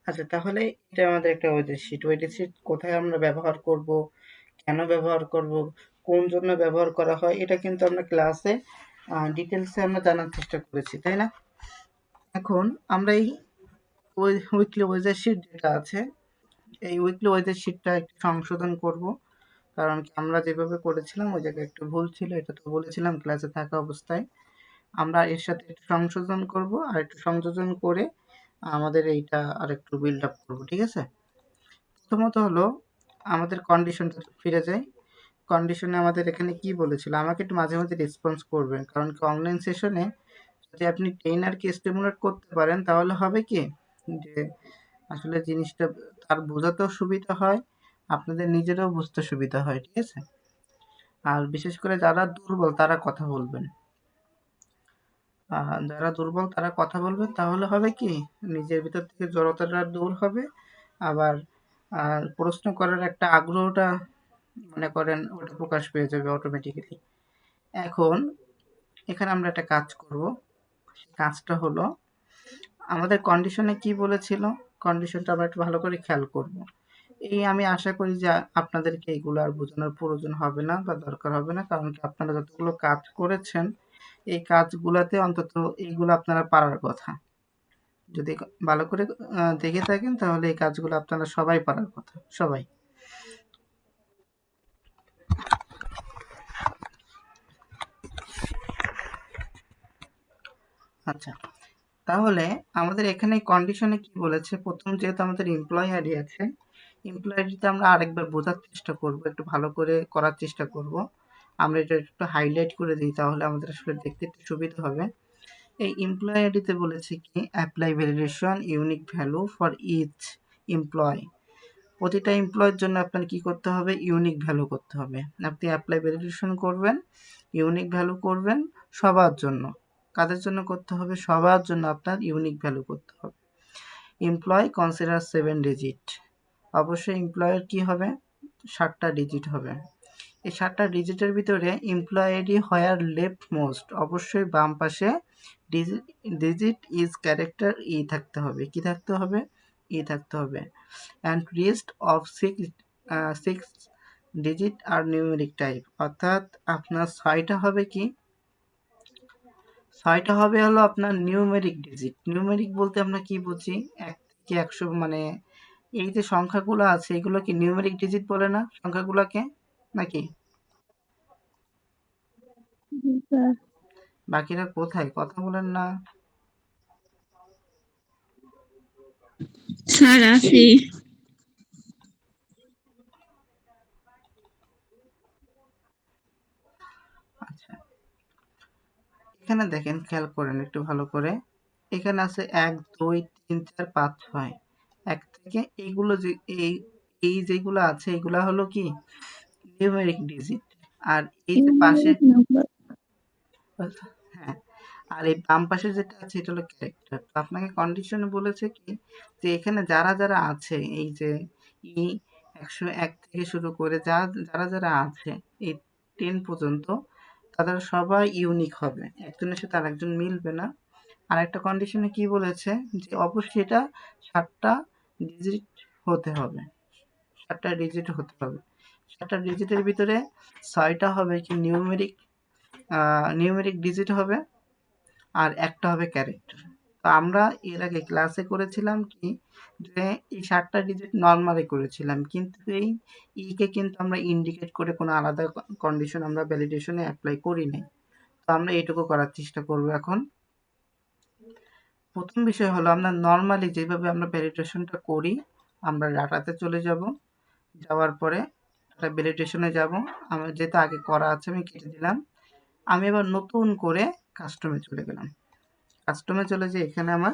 আচ্ছা, তাহলে এটা আমাদের একটা ওয়েদার শিট। ওয়েদার শিট কোথায় আমরা ব্যবহার করব, কেন ব্যবহার করব, কোন জন্য ব্যবহার করা হয়, এটা কিন্তু আমরা ক্লাসে ডিটেলসে আমরা জানার চেষ্টা করেছি, তাই না? এখন আমরা এই উইকলি ওয়েদার শিট যেটা আছে, এই উইকলি ওয়েদার শিটটা একটু সংশোধন করব। কারণ কি আমরা যেভাবে করেছিলাম ওই জায়গায় একটু ভুল ছিল, এটা তো বলেছিলাম ক্লাসে থাকা অবস্থায়। আমরা এর সাথে একটু সংশোধন করব, আর একটু সংযোজন করে আমাদের এইটা আর একটু বিল্ড আপ করবো, ঠিক আছে? প্রথমত হলো আমাদের কন্ডিশনটা ফিরে যাই। কন্ডিশনে আমাদের এখানে কি বলেছিল, আমাকে একটু মাঝে মাঝে রেসপন্স করবেন, কারণ কি অনলাইন সেশনে যদি আপনি ট্রেনারকে স্টিমুলেট করতে পারেন তাহলে হবে কি যে আসলে জিনিসটা তার বোঝাতেও সুবিধা হয়, আপনাদের নিজেরও বুঝতে সুবিধা হয়, ঠিক আছে? আর বিশেষ করে যারা দুর্বল তারা কথা বলবেন। যারা দুর্বল তারা কথা বলবে, তাহলে হবে কি নিজের ভিতর থেকে জড়তাটা দূর হবে। আবার প্রশ্ন করার একটা আগ্রহটা মনে করেন ওটা প্রকাশ পেয়ে যাবে অটোমেটিক্যালি। এখন এখানে আমরা একটা কাজ করব। কাজটা হলো আমাদের কন্ডিশনে কি বলেছিল, কন্ডিশনটা আমরা একটু ভালো করে খেয়াল করব। এই আমি আশা করি যে আপনাদেরকে এগুলো আর বোঝানোর প্রয়োজন হবে না বা দরকার হবে না, কারণ কি আপনারা যতগুলো কাজ করেছেন এই কাজগুলাতে অন্তত এইগুলো আপনারা পারার কথা। যদি ভালো করে দেখে থাকেন তাহলে এই কাজগুলো আপনারা সবাই পারার কথা, সবাই। আচ্ছা, তাহলে আমাদের এখানে কন্ডিশনে কি বলেছে, প্রথম যেহেতু আমাদের এমপ্লয়ি আইডি আছে, এমপ্লয়ি আইডিতে আমরা আরেকবার বোঝার চেষ্টা করব, একটু ভালো করে করার চেষ্টা করব। আমরা এটা একটু হাইলাইট করে দিই, তাহলে আমাদের আসলে দেখতে একটু সুবিধা হবে। এই এমপ্লয়ি আইডিতে বলেছে কি apply validation unique value for each employee. প্রতিটা এমপ্লয়ের জন্য আপনার কি করতে হবে, ইউনিক ভ্যালু করতে হবে। আপনি অ্যাপ্লাই ভ্যালিডেশন করবেন, ইউনিক ভ্যালু করবেন সবার জন্য। কাদের জন্য করতে হবে, সবার জন্য আপনার ইউনিক ভ্যালু করতে হবে। এমপ্লয় কনসিডার 7 ডিজিট, অবশ্যই এমপ্লয়ের কি হবে, 7টা ডিজিট হবে। এই 7টা ডিজিটের ভিতরে এমপ্লয় আইডি হোয়ার লেফট মোস্ট, অবশ্যই বাম পাশে ডিজিট ইজ ক্যারেক্টার ই থাকতে হবে। কি থাকতে হবে, ই থাকতে হবে। And rest of six digit আর নিউমেরিক টাইপ, অর্থাৎ আপনার 6টা হবে কি, 6টা হবে হলো আপনার নিউমেরিক ডিজিট। নিউমেরিক বলতে আমরা কি বুঝি, 1 থেকে 100, মানে এই যে সংখ্যাগুলো আছে এগুলো কি নিউমেরিক ডিজিট বলে না সংখ্যাগুলোকে, নাকি? স্যার। বাকিরা কোথায়, কথা বলেন না? স্যার আছি। আচ্ছা, এখানে দেখেন, খেয়াল করেন একটু ভালো করে। এখানে আছে 1 2 3 4 5 6, 1 থেকে এইগুলো যে এই এই যেগুলো আছে এগুলা হলো কি নিউমেরিক ডিজিট। আর এই যে পাশে, ইউনিক নাম্বার। হ্যাঁ, আর এই বাম পাশে যেটা আছে এটা হলো ক্যারেক্টার। তো আপনাকে কন্ডিশনে বলেছে কি যে এখানে যারা যারা আছে, এই যে ই 101 থেকে শুরু করে যারা যারা আছে এই 10 পর্যন্ত, তাদের সবাই ইউনিক হবে, একজনের সাথে আরেকজন মিলবে না। আর একটা কন্ডিশনে কি বলেছে যে অবশ্যই এটা 7টা ডিজিট হতে হবে, 7টা ডিজিট হতে হবে। 7টা ডিজিটের ভিতরে 6টা হবে কি নিউমেরিক ডিজিট হবে, আর একটা হবে ক্যারেক্টার। তো আমরা এর আগে ক্লাসে করেছিলাম কি যে এই 7টা ডিজিট নর্মালি করেছিলাম, কিন্তু এই কে কিন্তু আমরা ইন্ডিকেট করে কোনো আলাদা কন্ডিশন আমরা ভ্যালিডেশনে অ্যাপ্লাই করি নাই। তো আমরা এইটুকু করার চেষ্টা করব এখন। প্রথম বিষয় হলো আমরা নর্মালি যেভাবে আমরা ভ্যালিডেশনটা করি, আমরা ডাটাতে চলে যাব, যাওয়ার পরে একটা ভ্যালিডেশনে যাব। আমার যেহেতু আগে করা আছে আমি কেটে দিলাম। আমি এবার নতুন করে কাস্টমে চলে গেলাম। কাস্টমে চলে যে এখানে আমার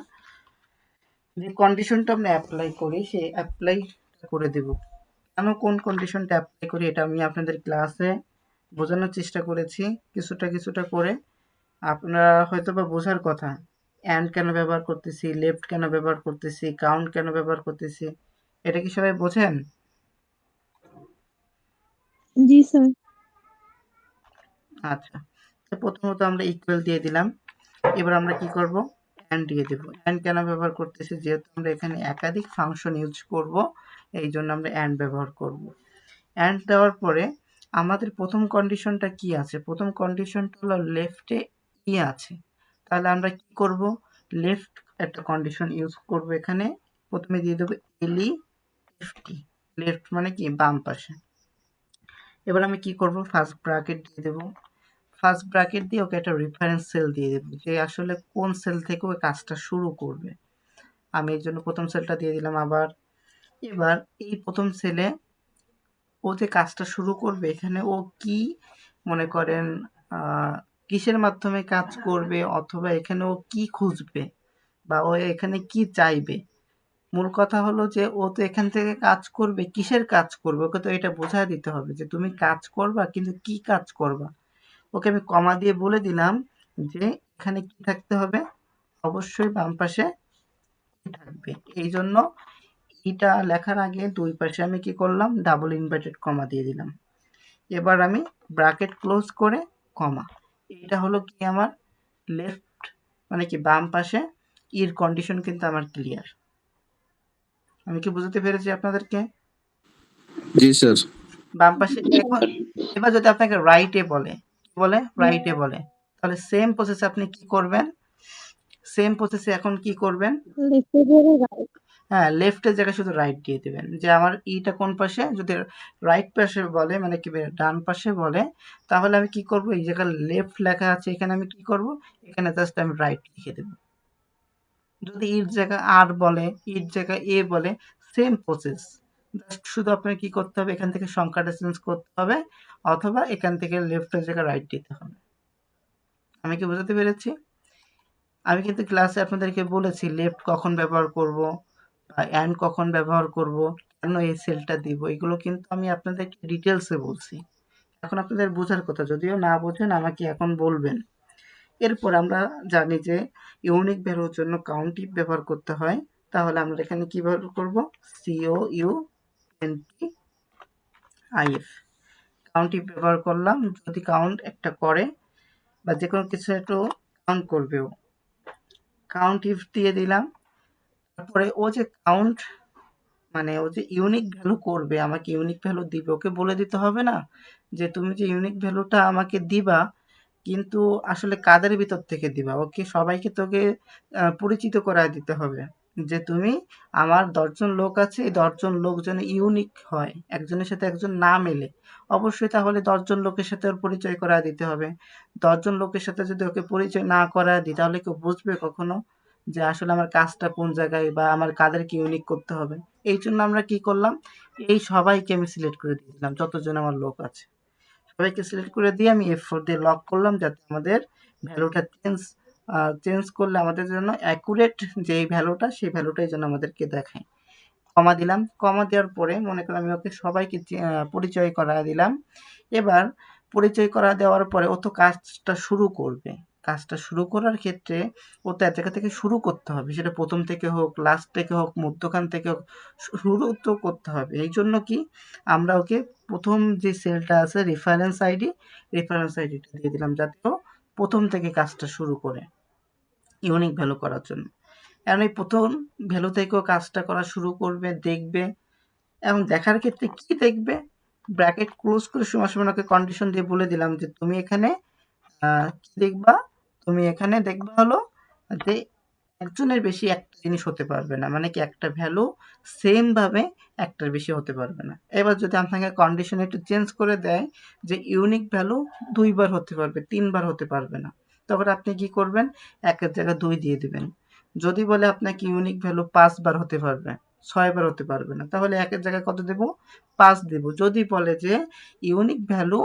যে কন্ডিশনটা আমরা অ্যাপ্লাই করি সেই অ্যাপ্লাই করে দেব। কেন কোন কন্ডিশনটা অ্যাপ্লাই করি এটা আমি আপনাদের ক্লাসে বোঝানোর চেষ্টা করেছি কিছুটা কিছুটা করে। আপনারা হয়তো বা বোঝার কথা, অ্যান্ড কেন ব্যবহার করতেছি, লেফট কেন ব্যবহার করতেছি, কাউন্ট কেন ব্যবহার করতেছি, এটা কি সবাই বোঝেন? জি স্যার। আচ্ছা, তো প্রথমত আমরা ইকুয়াল দিয়ে দিলাম। এবার আমরা কি করব, অ্যান্ড দিয়ে দেবো। অ্যান্ড কেন ব্যবহার করতেছি, যেহেতু আমরা এখানে একাধিক ফাংশন ইউজ করব, এই জন্য আমরা অ্যান্ড ব্যবহার করব। অ্যান্ড দেওয়ার পরে আমাদের প্রথম কন্ডিশনটা কি আছে? প্রথম কন্ডিশনটা হলো লেফটে ই আছে, তাহলে আমরা কি করব? লেফট একটা কন্ডিশন ইউজ করব। এখানে প্রথমে দিয়ে দেবো এলই এফটি, লেফট মানে কি বাম পাশে। এবার আমি কি করব? ফার্স্ট ব্র্যাকেট দিয়ে দেবো। ফার্স্ট ব্র্যাকেট দিয়ে ওকে একটা রেফারেন্স সেল দিয়ে দেবো, যে আসলে কোন সেল থেকে ওই কাজটা শুরু করবে। আমি এর জন্য প্রথম সেলটা দিয়ে দিলাম আবার। এবার এই প্রথম সেলে ও যে কাজটা শুরু করবে, এখানে ও কি মনে করেন কিসের মাধ্যমে কাজ করবে, অথবা এখানে ও কি খুঁজবে, বা ও এখানে কি চাইবে। মূল কথা হলো যে ও তো এখান থেকে কাজ করবে, কিসের কাজ করবে ওকে তো এটা বোঝা দিতে হবে যে তুমি কাজ করবা, কিন্তু কি কাজ করবা। ওকে আমি কমা দিয়ে বলে দিলাম যে এখানে কি থাকতে হবে, অবশ্যই বাম পাশে থাকবে। এই জন্য এটা লেখার আগে দুই পাশে আমি কি করলাম, ডাবল ইনভার্টেড কমা দিয়ে দিলাম। এবার আমি ব্র্যাকেট ক্লোজ করে কমা। এটা হলো কি আমার লেফট মানে কি বাম পাশে ইর কন্ডিশন কিন্তু আমার ক্লিয়ার। আমি কি বুঝতে পেরেছি আপনাদেরকে? জি স্যার। বাম পাশে এখন এবার যদি আপনাকে রাইটে বলে, কি বলে? রাইটে বলে, তাহলে সেম প্রসেসে আপনি কি করবেন? সেম প্রসেসে এখন কি করবেন? লিখতে ধরে রাইট। হ্যাঁ, লেফটের জায়গায় শুধু রাইট দিয়ে দেবেন। যে আমার ইটা কোন পাশে, যদি রাইট পাশে বলে মানে কি ডান পাশে বলে, তাহলে আমি কি করব? এই জায়গায় লেফট লেখা আছে, এখানে আমি কি করব? এখানে জাস্ট আমি রাইট লিখে দেব। যদি ইর জায়গায় আর বলে, ইর জায়গায় এ বলে, সেম প্রসেস। জাস্ট শুধু আপনার কি করতে হবে, এখান থেকে সংখ্যাটা চেঞ্জ করতে হবে, অথবা এখান থেকে লেফটের জায়গায় রাইট দিতে হবে। আমি কি বোঝাতে পেরেছি? আমি কিন্তু ক্লাসে আপনাদেরকে বলেছি লেফট কখন ব্যবহার করব, বা অ্যান্ড কখন ব্যবহার করব, কেন এই সেলটা দিব, এগুলো কিন্তু আমি আপনাদেরকে ডিটেলসে বলছি। এখন আপনাদের বোঝার কথা, যদিও না বোঝেন আমাকে এখন বলবেন। এরপর আমরা জানি যে ইউনিক ভ্যালুর জন্য কাউন্টিভ ব্যবহার করতে হয়, তাহলে আমরা এখানে কি ব্যবহার করব? COUNTIF কাউন্টিভ ব্যবহার করলাম। যদি কাউন্ট একটা করে বা যে কোনো কিছু একটু কাউন্ট করবেও, কাউন্ট ইফ দিয়ে দিলাম। তারপরে ও যে কাউন্ট মানে ও যে ইউনিক ভ্যালু করবে, আমাকে ইউনিক ভ্যালু দিবে, ওকে বলে দিতে হবে না যে তুমি যে ইউনিক ভ্যালুটা আমাকে দিবা, কিন্তু আসলে কাদের ভিতর থেকে দিবা? ওকে সবাইকে তোকে পরিচিত করায় দিতে হবে যে তুমি আমার ১০ জন লোক আছে, এই ১০ জন লোক যেন ইউনিক হয়, একজনের সাথে একজন না মেলে। অবশ্যই তাহলে ১০ জন লোকের সাথে ওর পরিচয় করায় দিতে হবে। ১০ জন লোকের সাথে যদি ওকে পরিচয় না করায় দিই, তাহলে কেউ বুঝবে কখনো যে আসলে আমার কাজটা কোন জায়গায়, বা আমার কাদেরকে ইউনিক করতে হবে। এই জন্য আমরা কি করলাম, এই সবাইকে আমি সিলেক্ট করে দিয়ে দিলাম, যতজন আমার লোক আছে সবাইকে সিলেক্ট করে দিয়ে আমি F4 দিয়ে লক করলাম, যাতে আমাদের ভ্যালুটা চেঞ্জ করলে আমাদের জন্য অ্যাকুরেট যেই ভ্যালুটা, সেই ভ্যালুটাই যেন আমাদেরকে দেখায়। কমা দিলাম। কমা দেওয়ার পরে মনে করেন আমি ওকে সবাইকে পরিচয় করায় দিলাম। এবার পরিচয় করা দেওয়ার পরে ও তো কাজটা শুরু করবে। কাজটা শুরু করার ক্ষেত্রে ও তো এক জায়গা থেকে শুরু করতে হবে, সেটা প্রথম থেকে হোক, লাস্ট থেকে হোক, মধ্যখান থেকে হোক, শুরু তো করতে হবে। এই জন্য কি আমরা ওকে প্রথম যে সেলটা আছে রেফারেন্স আইডিটা দিয়ে দিলাম, যাতে ও প্রথম থেকে কাজটা শুরু করে ইউনিক ভ্যালু করার জন্য। কারণ এই প্রথম ভ্যালু থেকেও কাজটা করা শুরু করবে, দেখবে, এবং দেখার ক্ষেত্রে কি দেখবে, ব্র্যাকেট ক্লোজ করে সমান সমান ওকে কন্ডিশন দিয়ে বলে দিলাম যে তুমি এখানে কি দেখবা, তুমি এখানে দেখবা হলো যে একজনের বেশি একটা জিনিস হতে পারবে না, মানে কি একটা ভ্যালু সেম ভাবে একটার বেশি হতে পারবে না। এবার যদি আপনাকে কন্ডিশন একটু চেঞ্জ করে দেয় যে ইউনিক ভ্যালু ২ বার হতে পারবে, ৩ বার হতে পারবে না, তখন আপনি কি করবেন? ১ এর জায়গায় ২ দিয়ে দিবেন। যদি বলে আপনাকে ইউনিক ভ্যালু ৫ বার হতে পারবে, ৬ বার হতে পারবে না, তাহলে ১ এর জায়গায় কত দেব? ৫ দেব। যদি বলে যে ইউনিক ভ্যালু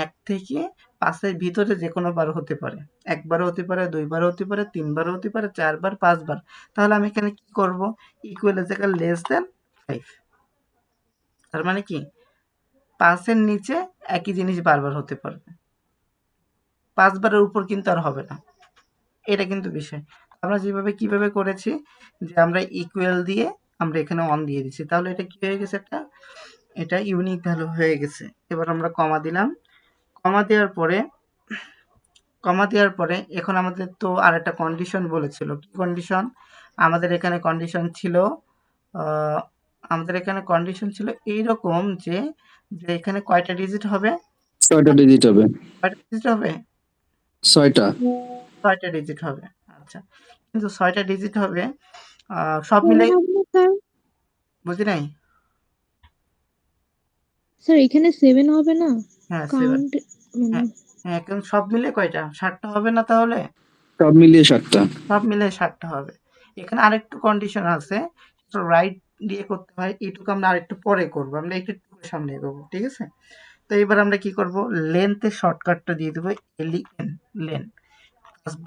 ১ থেকে ৫ এর ভিতরে যেকোনো বার হতে পারে, ১ বারও হতে পারে, ২ বারও হতে পারে, ৩ বারও হতে পারে, ৪ বার, ৫ বার, তাহলে আমি এখানে কি করব? ইকুয়াল এর জায়গায় লেস দ্যান ৫। তার মানে কি ৫ এর নিচে একই জিনিস বারবার হতে পারবে, ৫ বারের উপর কিন্তু আর হবে না। এটা কিন্তু বিষয়। আমরা যেভাবে কিভাবে করেছি যে আমরা ইকুয়াল দিয়ে আমরা এখানে অন দিয়ে দিচ্ছি, তাহলে এটা কি হয়ে গেছে? এটা ইউনিক ভ্যালু হয়ে গেছে। এবার আমরা কমা দিলাম। কমা দেওয়ার পরে কমা দেওয়ার পরে এখন আমাদের তো আর একটা কন্ডিশন বলেছিল, কি কন্ডিশন? আমাদের এখানে কন্ডিশন ছিল এইরকম যে এখানে কয়টা ডিজিট হবে? 6টা ডিজিট হবে। কয়টা ডিজিট হবে? 6টা। 6টা ডিজিট হবে। আচ্ছা, কিন্তু 6টা ডিজিট হবে সব মিলে, সেভেন হবে না স্যার? বুঝি নাই। স্যার এখানে 7 হবে না? হ্যাঁ 7। কাউন্ট মানে হ্যাঁ হ্যাঁ, এখন সব মিলে কয়টা? 7টা হবে না তাহলে? সব মিলিয়ে 7টা। সব মিলে 7টা হবে। এখানে আরেকটু কন্ডিশন আছে, রাইট দিয়ে করতে হয়, এইটুকু আমরা আরেকটু পরে করব, আমরা একটু সামনে এগোবো, ঠিক আছে? তো এবার আমরা কি করব, লেন্থের শর্টকাটটা দিয়ে দেবো, LEN, লেন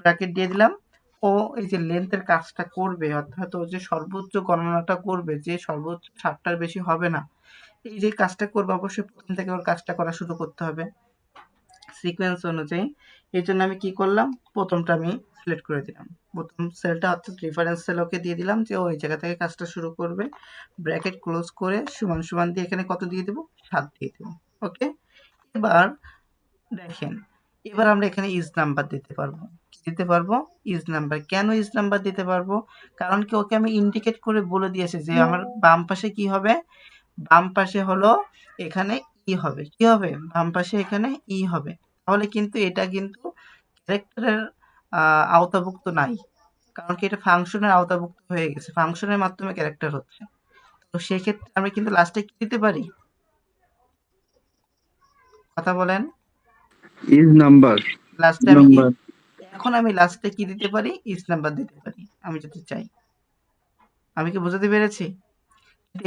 ব্র্যাকেট দিয়ে দিলাম। ও এই যে লেন্থের কাজটা করবে, অর্থাৎ ও যে সর্বোচ্চ গণনাটা করবে, যে সর্বোচ্চ 7টার বেশি হবে না, এই যে কাজটা করবে অবশ্যই প্রথম থেকে ওর কাজটা করা শুরু করতে হবে সিকোয়েন্স অনুযায়ী। এই জন্য আমি কি করলাম, প্রথমটা আমি সিলেক্ট করে দিলাম, প্রথম সেলটা অর্থাৎ রেফারেন্স সেল ওকে দিয়ে দিলাম যে ওই জায়গা থেকে কাজটা শুরু করবে। ব্র্যাকেট ক্লোজ করে সমান সমান দিয়ে এখানে কত দিয়ে দেবো, 7 দিয়ে দেবো। ওকে, এবার দেখেন, এবার আমরা এখানে ইজ নাম্বার দিতে পারবো। কি দিতে পারবো? Is number. কেন ইজ নাম্বার দিতে পারবো? কারণ কি, ওকে আমি ইন্ডিকেট করে বলে দিয়েছি যে আমার বাম পাশে কি হবে, বাম পাশে হলো এখানে ই হবে। কি হবে? বাম পাশে এখানে ই হবে। তাহলে কিন্তু এটা কিন্তু ক্যারেক্টারের আওতাভুক্ত নাই, কারণ কি এটা ফাংশনের আওতাভুক্ত হয়ে গেছে, ফাংশনের মাধ্যমে ক্যারেক্টার হচ্ছে। তো সেক্ষেত্রে আমি কিন্তু লাস্টে কি দিতে পারি? কথা বলেন। Is number. লাস্টে আমি কি, এখন আমি লাস্টে কি দিতে পারি? ইজ নাম্বার দিতে পারি আমি যদি চাই। আমি কি বোঝাতে পেরেছি?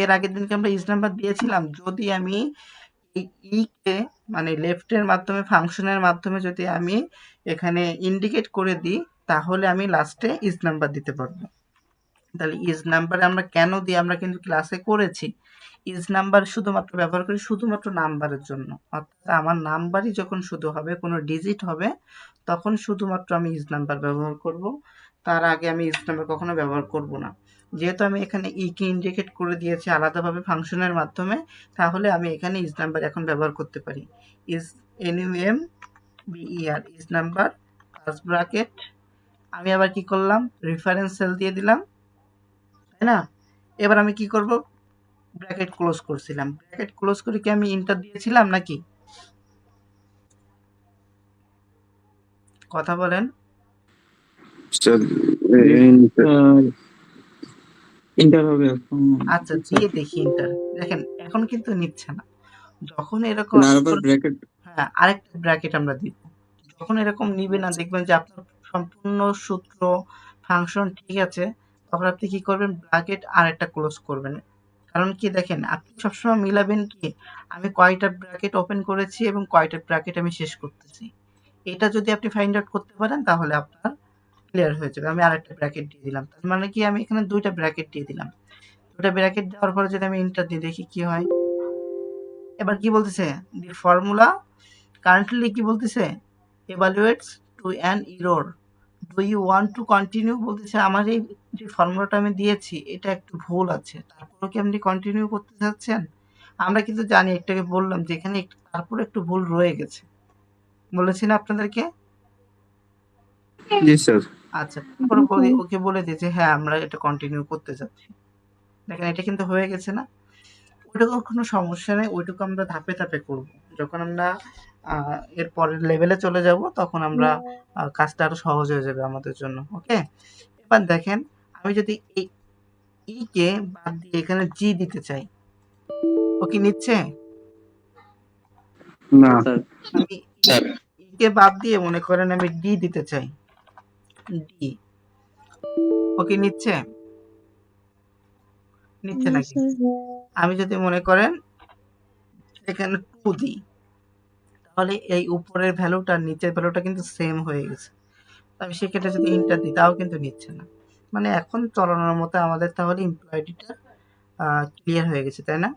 এর আগের দিনকে আমরা ইজ নাম্বার দিয়েছিলাম, যদি আমি এই ই কে মানে লেফটের মাধ্যমে, ফাংশনের মাধ্যমে যদি আমি এখানে ইন্ডিকেট করে দিই, তাহলে আমি লাস্টে ইজ নাম্বার দিতে পারবো। তাহলে ইজ নাম্বার আমরা কেন দিই, আমরা কিন্তু ক্লাসে করেছি। ইজ নাম্বার শুধুমাত্র ব্যবহার করি শুধুমাত্র নাম্বারের জন্য, অর্থাৎ আমার নাম্বারই যখন শুধু হবে, কোনো ডিজিট হবে, তখন শুধুমাত্র আমি ইজ নাম্বার ব্যবহার করব। তার আগে আমি ইজ নাম্বার কখনো ব্যবহার করব না। যেহেতু আমি এখানে ই কে ইন্ডিকেট করে দিয়েছি আলাদাভাবে ফাংশনের মাধ্যমে, তাহলে আমি এখানে ইজ নাম্বার এখন ব্যবহার করতে পারি। Is NUMBER, is number plus bracket. আমি আবার কি করলাম, রেফারেন্স সেল দিয়ে দিলাম, তাই না? এবার আমি কি করব, ব্র্যাকেট ক্লোজ করছিলাম, ব্র্যাকেট ক্লোজ করে কি আমি ইন্টার দিয়েছিলাম নাকি? কথা বলেন। স্যার ইন্টার হবে এখন। আচ্ছা, দিয়ে দেখি ইন্টার। দেখেন এখন কিন্তু নিচ্ছে না। যখন এরকম আবার ব্র্যাকেট। হ্যাঁ, আরেকটা ব্র্যাকেট আমরা দিব। যখন এরকম নিবে না, দেখবেন যে আপনার সম্পূর্ণ সূত্র ফাংশন ঠিক আছে, তখন আপনি কি করবেন, ব্র্যাকেট আর একটা ক্লোজ করবেন। কারণ কি, দেখেন আপনি সবসময় মিলাবেন কি, আমি কয়টা ব্র্যাকেট ওপেন করেছি এবং কয়টা ব্র্যাকেট আমি শেষ করতেছি। এটা যদি আপনি ফাইন্ড আউট করতে পারেন, তাহলে আপনার ক্লিয়ার হয়ে যাবে। আমি আরেকটা ব্র্যাকেট দিয়ে দিলাম, তার মানে কি আমি এখানে 2টা ব্র্যাকেট দিয়ে দিলাম। 2টা ব্র্যাকেট দেওয়ার পরে যদি আমি এন্টার দিয়ে দেখি কি হয়। এবার কি বলতেছে, দি ফর্মুলা কারেন্টলি কি বলতেছে, evaluates to an error, do you want to continue বলতেছে। আমার এই যে ফর্মুলাটা আমি দিয়েছি এটা একটু ভুল আছে, তারপরে কি আপনি কন্টিনিউ করতে চাচ্ছেন? আমরা কিন্তু জানি, একটাকে বললাম যে এখানে তারপরে একটু ভুল রয়ে গেছে, বলেছি না আপনাদেরকে? জি স্যার। আচ্ছা, তারপরে ওকে বলে দিই যে হ্যাঁ আমরা এটা কন্টিনিউ করতে চাচ্ছি। দেখেন এটা কিন্তু হয়ে গেছে না? ওইটুকু কোনো সমস্যা নেই, ওইটুকু আমরা ধাপে ধাপে করব। যখন আমরা এর পরের লেভেলে চলে যাব, তখন আমরা কাজটা আরো সহজ হয়ে যাবে আমাদের জন্য। ওকে, এবার দেখেন, আমি যদি এই ই কে বাদ দিয়ে এখানে জি দিতে চাই, ও কি নিচ্ছে? না আমি ই কে বাদ দিয়ে মনে করেন আমি ডি দিতে চাই, ডি, ও কি নিচ্ছে? নিচ্ছে না নাকি? স্যার। আমি যদি মনে করেন এখানে 2 দিই, তাহলে এই উপরের ভ্যালুটা নিচের ভ্যালুটা কিন্তু সেম হয়ে গেছে। আমি সেক্ষেত্রে যদি ইন্টার দিই, তাও কিন্তু নিচ্ছে না। মানে এখন চলানোর মতো আমাদের তাহলে এমপ্লয়িটা ক্লিয়ার হয়ে গেছে, তাই না?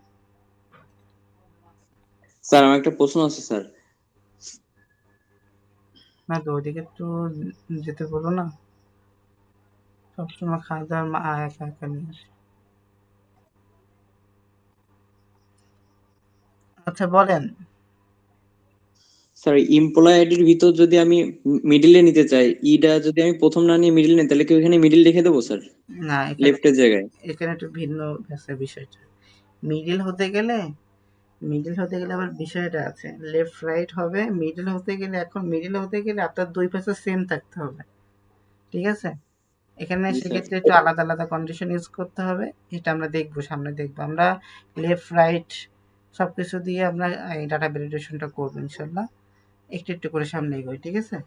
স্যার আমার একটা প্রশ্ন আছে স্যার। না তো ওইদিকে একটু যেতে বলো না, সবসময় খাওয়া দাওয়ার মা একা একা নিয়ে আসে। আচ্ছা বলেন। স্যার এমপ্লয় আইডির ভিতর যদি আমি মিডিলে নিতে চাই, ইটা যদি আমি প্রথম না নিয়ে মিডিল নিই, তাহলে কি ওখানে মিডিল লিখে দেবো স্যার না, এখানে লেফটের জায়গায়? এখানে একটু ভিন্ন আছে বিষয়টা। মিডিল হতে গেলে আবার বিষয়টা আছে, লেফট রাইট হবে। মিডিল হতে গেলে আপনার দুই পাশে সেম থাকতে হবে, ঠিক আছে? এখানে জি স্যার। সেক্ষেত্রে একটু আলাদা আলাদা কন্ডিশন ইউজ করতে হবে। এটা আমরা দেখবো, সামনে দেখবো আমরা লেফট রাইট সবকিছু দিয়ে আমরা এই ডাটা ভ্যালিডেশনটা করবো ইনশাল্লাহ। একটু একটু করে সামনে এগোই, ঠিক আছে?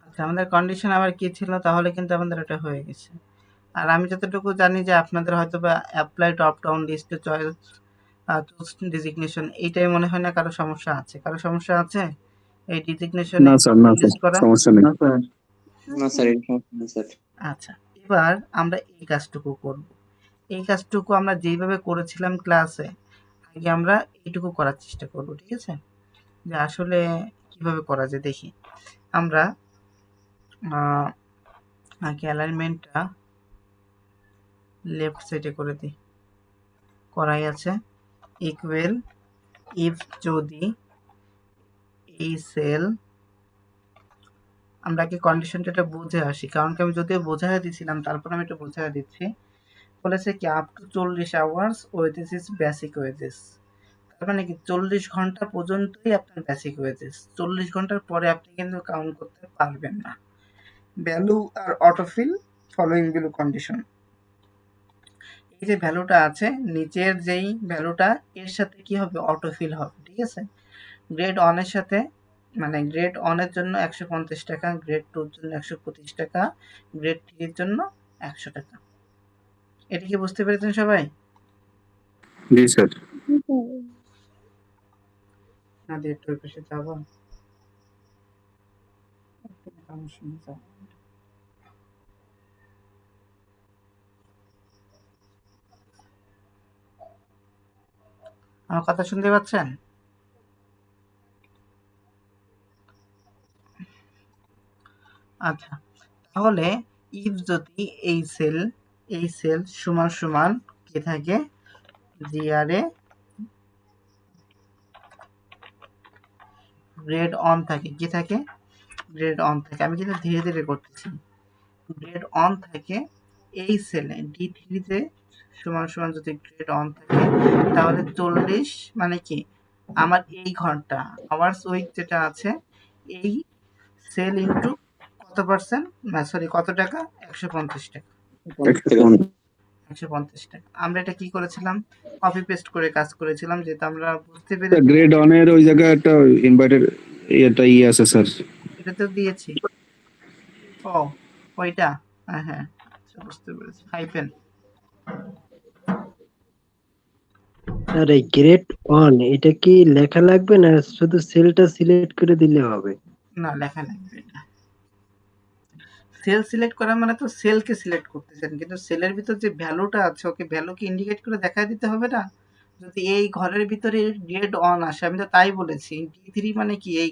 আচ্ছা, আমাদের কন্ডিশন আবার কি ছিল? তাহলে কিন্তু আমাদের এটা হয়ে গেছে। আর আমি যতটুকু জানি যে আপনাদের হয়তো বা অ্যাপ্লাই টপ ডাউন লিস্টে চয়েস চুজ ডিজিগনেশন এইটাই মনে হয় না কারো সমস্যা আছে? কারো সমস্যা আছে এই ডিজিগনেশনে না স্যার, না স্যার, লিস্ট করা? সমস্যা নেই। না স্যার, এর সমস্যা নেই স্যার। আচ্ছা, এবার আমরা এই কাজটুকু করব। এই কাজটুকু আমরা যেইভাবে করেছিলাম ক্লাসে, আগে আমরা এইটুকু করার চেষ্টা করব, ঠিক আছে? যে আসলে কিভাবে করা যায় দেখি। আমরা আগে অ্যালাইনমেন্টটা লেফট সাইডে করে দিই, করাই আছে। ইকুয়াল ইফ যদি এই সেল, আমরা কি কন্ডিশনটা এটা বুঝে আসি, কারণ কি আমি যদিও বোঝাই দিয়েছিলাম, তারপর আমি এটা বোঝাই দিচ্ছি। বলেছে কি up to 40 hours wages is basic wages. তার মানে কি 40 ঘন্টা পর্যন্তই আপনার বেসিক ওয়েজেস, 40 ঘন্টার পরে আপনি কিন্তু কাউন্ট করতে পারবেন না। ভ্যালু আর অটোফিল ফলোইং ভ্যালু কন্ডিশন, এই যে ভ্যালুটা আছে নিচের যেই ভ্যালুটা, এর সাথে কি হবে? অটোফিল হবে, ঠিক আছে? গ্রেড অনের সাথে, মানে গ্রেড অনের জন্য 150 টাকা, গ্রেড টুর জন্য 125 টাকা, গ্রেড থ্রির জন্য 100 টাকা। এটা কি বুঝতে পেরেছেন সবাই? জি স্যার। না দিয়ে একটু ওই পাশে যাবো। আমার কথা শুনতে পাচ্ছেন? আচ্ছা, তাহলে ইফ যদি এই সেল সমান সমান কি থাকে? জিআরএ গ্রেড অন থাকে, কি থাকে? গ্রেড অন থাকে। আমি কিন্তু ধীরে ধীরে করতেছি। গ্রেড অন থাকে এই সেলে D3-তে সমান সমান যদি গ্রেড অন থাকে, তাহলে 40 মানে কি আমার এই ঘন্টা আওয়ার্স উইক যেটা আছে, এই সেল ইনটু কত পার্সেন্ট, না সরি কত টাকা? 150 টাকা। 150 টাকা। আমরা এটা কি করেছিলাম? কপি পেস্ট করে কাজ করেছিলাম, যেহেতু আমরা বুঝতে পেরেছি। গ্রেড অনের ওই জায়গায় একটা ইনভাইটেড এটা আছে স্যার। এটা তো দিয়েছি। ও ওইটা, হ্যাঁ হ্যাঁ, আচ্ছা বুঝতে পেরেছি। হাইফেন স্যার এই গ্রেড অন এটা কি লেখা লাগবে না শুধু সেলটা সিলেক্ট করে দিলে হবে? না, লেখা লাগবে এটা। সেল সিলেক্ট করা মানে তো সেলকে সিলেক্ট করতেছেন, কিন্তু সেলের ভিতর যে ভ্যালুটা আছে ওকে ভ্যালুকে ইন্ডিকেট করে দেখায় দিতে হবে না? যদি এই ঘরের ভিতরে গ্রেড অন আসে, আমি তো তাই বলেছি D3 মানে কি এই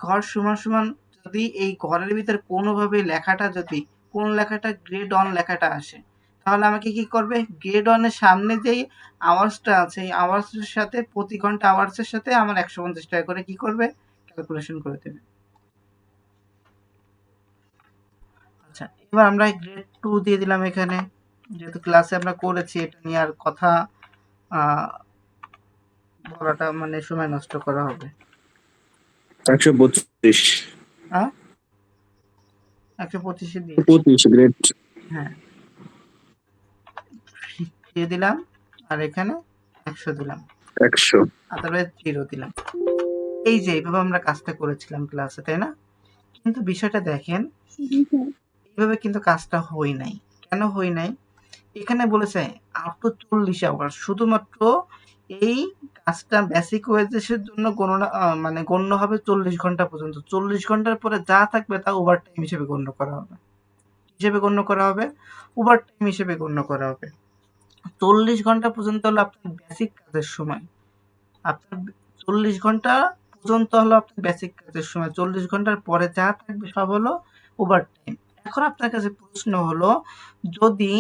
ঘর সমান সমান যদি এই ঘরের ভিতরে কোনোভাবে লেখাটা যদি কোন লেখাটা গ্রেড অন লেখাটা আসে, তাহলে আমাকে কি করবে? গ্রেড অনের সামনে যেই আওয়ার্সটা আছে এই আওয়ার্সের সাথে প্রতি ঘন্টা আওয়ার্সের সাথে আমার 150 টাকা করে কি করবে? ক্যালকুলেশন করে দেবে। আচ্ছা, এবার আমরা গ্রেড 2 দিয়ে দিলাম এখানে, যেহেতু ক্লাসে আমরা করেছি এটা নিয়ে আর কথা বলাটা মানে সময় নষ্ট করা হবে। 132 হ্যাঁ, 125 দিয়ে 25 গ্রেড। হ্যাঁ দিয়ে দিলাম, আর এখানে 100 দিলাম, 100 আদারওয়াইজ 0 দিলাম। এই যে এইভাবে আমরা কাজটা করেছিলাম ক্লাসে, তাই না? কিন্তু বিষয়টা দেখেন, এইভাবে কিন্তু কাজটা হই নাই। কেন হই নাই? এখানে বলেছে আপ টু 40 আওয়ার, শুধুমাত্র এই কাজটা বেসিক ওয়েজেসের জন্য গণনা মানে গণ্য হবে 40 ঘন্টা পর্যন্ত। 40 ঘন্টার পরে যা থাকবে তা ওভারটাইম হিসেবে গণ্য করা হবে। হিসেবে গণ্য করা হবে? ওভারটাইম হিসেবে গণ্য করা হবে। 40 ঘন্টা পর্যন্ত হলো আপনার বেসিক কাজের সময়। আপনার 40 ঘন্টা পর্যন্ত হলো আপনার বেসিক কাজের সময়। 40 ঘন্টার পরে যা থাকবে সব হলো ওভারটাইম। এখন আপনার কাছে প্রশ্ন হলো, যদি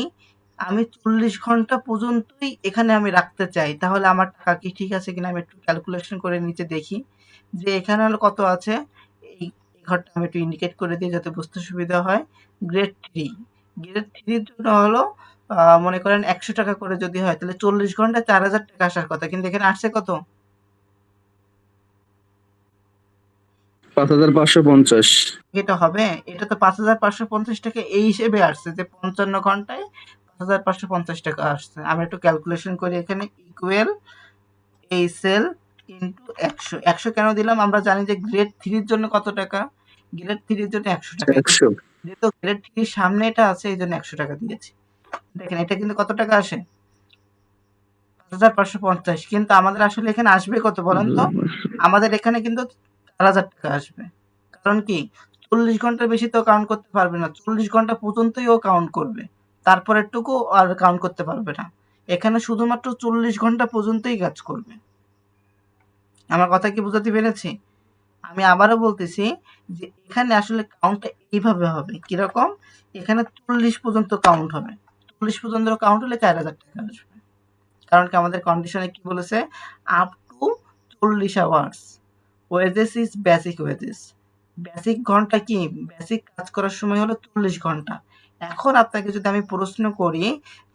আমি 40 ঘন্টা পর্যন্তই এখানে আমি রাখতে চাই, তাহলে আমার টাকা কি ঠিক আছে কিনা আমি একটু ক্যালকুলেশন করে নিচে দেখি যে এখানে হলো কত আছে। এই ঘরটা আমি একটু ইন্ডিকেট করে দিই যাতে বুঝতে সুবিধা হয়। গ্রেড 3, গ্রেড 3 এর জন্য হলো মনে করেন 100 টাকা করে যদি হয় তাহলে 40 ঘন্টায় 4000 টাকা আসার কথা, কিন্তু এখানে আসছে কত? 5550। এটা হবে? এটা তো 5550 টাকা এই হিসেবে আসছে যে 55 ঘন্টায় 5550 টাকা আসছে। আমি একটু ক্যালকুলেশন করি এখানে। ইকুয়াল এই সেল ইনটু 100। 100 কেন দিলাম? আমরা জানি যে গ্রেড 3 এর জন্য কত টাকা? গ্রেড 3 এর জন্য 100 টাকা। 100। যেহেতু গ্রেড 3 এর সামনে এটা আছে এইজন্য 100 টাকা দিয়েছি। দেখেন এটা কিন্তু কত টাকা আসে? 5550। কিন্তু আমাদের আসলে এখানে আসবে কত বলেন তো? আমাদের এখানে কিন্তু 4000 টাকা আসবে। কারণ কি? 40 ঘন্টার বেশি তো কাউন্ট করতে পারবে না। 40 ঘন্টা পর্যন্তই ও কাউন্ট করবে। তারপরেরটুকু আর কাউন্ট করতে পারবে না। এখানে শুধুমাত্র 40 ঘন্টা পর্যন্তই কাজ করবে। আমার কথা কি বুঝাতে পেরেছি? আমি আবারও বলতেছি যে এখানে আসলে কাউন্টটা এইভাবে হবে। কিরকম? এখানে 40 পর্যন্ত কাউন্ট হবে। 40 পর্যন্ত কাউন্ট হলে 4000 টাকা আসবে। কারণ কি আমাদের কন্ডিশনে কি বলেছে? Up to 40 hours wages is basic wages. Basic ঘন্টা কি? বেসিক কাজ করার সময় হলো 40 ঘন্টা। এখন আপনাকে যদি আমি প্রশ্ন করি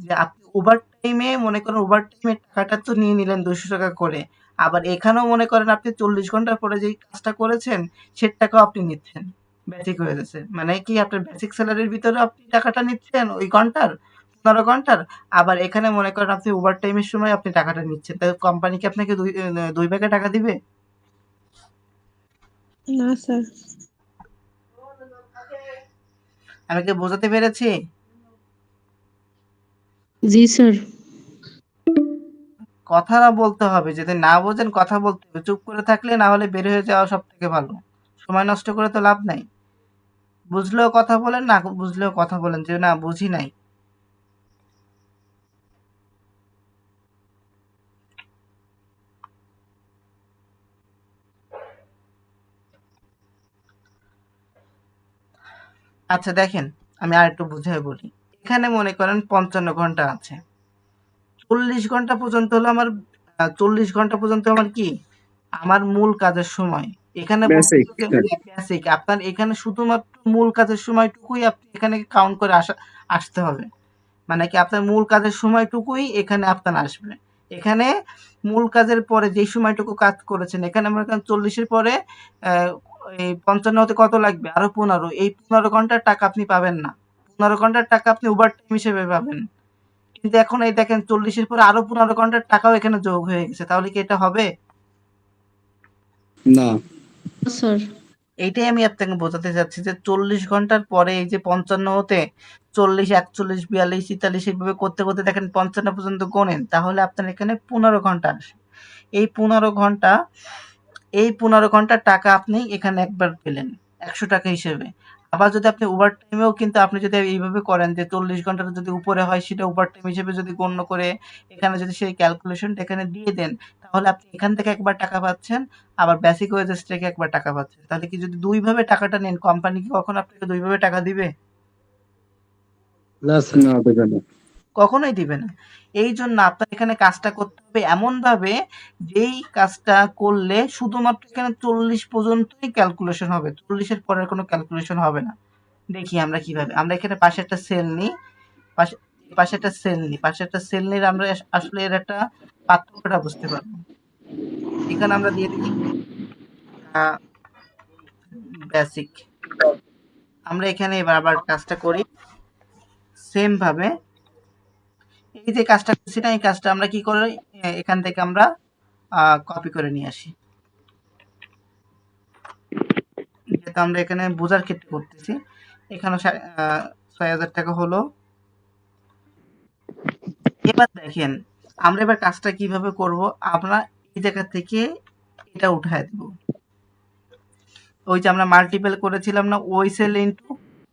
যে আপনি ওভারটাইমে মনে করেন ওভারটাইমের টাকাটা তো নিয়ে নিলেন 200 টাকা করে। আবার এখানেও মনে করেন আপনি 40 ঘন্টার পরে যেই কাজটা করেছেন সের টাকাও আপনি নিচ্ছেন বেসিক ওয়েজেসে। মানে কি আপনার বেসিক স্যালারির ভিতরেও আপনি টাকাটা নিচ্ছেন ওই ঘন্টার, 15 ঘন্টার। আবার এখানে মনে করেন আপনি ওভারটাইমের সময় আপনি টাকাটা নিচ্ছেন। তাহলে কোম্পানি কি আপনাকে 2 ভাগে টাকা দিবে? না স্যার। আমি কি বোঝাতে পেরেছি? জি স্যার। কথা বলতে হবে। যদি না বোঝেন কথা বলতে হবে। চুপ করে থাকলে না হলে বের হয়ে যাওয়া সবথেকে ভালো। সময় নষ্ট করে তো লাভ নাই। বুঝলেও কথা বলেন, না বুঝলেও কথা বলেন যে না বুঝি নাই। আচ্ছা দেখেন, আমি আরেকটু বুঝায় বলি। এখানে মনে করেন 55 ঘন্টা আছে। 40 ঘন্টা পর্যন্ত হলো আমার 40 ঘন্টা পর্যন্ত আমার কি? আমার মূল কাজের সময়। এখানে বেসিক। বলতেছে যে বেসিক আপনার এখানে শুধুমাত্র মূল কাজের সময়টুকুই আপনি এখানে কাউন্ট করে আসতে হবে। মানে কি আপনার মূল কাজের সময়টুকুই এখানে আপনার আসবে। এখানে মূল কাজের পরে যেই সময়টুকু কাজ করেছেন এখানে মনে করেন 40 এর পরে এই 55 হতে কত লাগবে? আরো 15। এই 15 ঘন্টার টাকা আপনি পাবেন না। 15 ঘন্টার টাকা আপনি ওভারটাইম হিসেবে পাবেন। কিন্তু এখন এই দেখেন 40 এর পরে আরো 15 ঘন্টার টাকাও এখানে যোগ হয়ে গেছে। তাহলে কি এটা হবে? না। স্যার। এইটাই আমি আপনাকে বোঝাতে চাচ্ছি যে 40 ঘন্টার পরে এই যে 55 হতে 40, 41, 42, 43 এইভাবে করতে, করতে দেখেন 55 পর্যন্ত গোনেন। তাহলে আপনার এখানে 15 ঘন্টা আসে। এই 15 ঘন্টা এই 15 ঘন্টার টাকা আপনি এখানে একবার পেলেন 100 টাকা হিসেবে। আবার যদি আপনি ওভারটাইমেও কিন্তু আপনি যদি এইভাবে করেন যে 40 ঘন্টার যদি উপরে হয় সেটা ওভারটাইম হিসেবে যদি গণ্য করে এখানে যদি সেই ক্যালকুলেশনটা এখানে দিয়ে দেন, তাহলে আপনি এখান থেকে একবার টাকা পাচ্ছেন, আবার বেসিক ওয়েজেস থেকে একবার টাকা পাচ্ছেন। তাহলে কি যদি 2 ভাবে টাকাটা নেন কোম্পানি কি কখনো আপনাকে 2 ভাবে টাকা দিবে? না স্যার। না দেবে না। কখনোই দিবে না। এইজন্য আপনার এখানে কাজটা করতে হবে এমনভাবে যেই কাজটা করলে শুধুমাত্র এখানে 40 পর্যন্তই ক্যালকুলেশন হবে। 40 এর পরের কোনো ক্যালকুলেশন হবে না। দেখি আমরা কিভাবে। আমরা এখানে পাশে একটা সেল নিই। পাশে পাশে একটা সেল নিই। পাশে একটা সেল নিলে আমরা আসলে এর একটা পার্থক্যটা বুঝতে পারব। এখানে আমরা দিয়ে দিই আ বেসিক। আমরা এখানে এবার আবার কাজটা করি। সেম ভাবে এই যে কাজটা করছি না এই কাজটা আমরা কি করি এখান থেকে আমরা কপি করে নিয়ে আসি। যেহেতু আমরা এখানে বোঝার ক্ষেত্রে করতেছি। এখানে ৬,০০০ টাকা হলো। এবার দেখেন আমরা এবার কাজটা কিভাবে করব? আমরা এই জায়গা থেকে এটা উঠায় দেব। ওই যে আমরা মাল্টিপল করেছিলাম না, ওই সেল ইনটু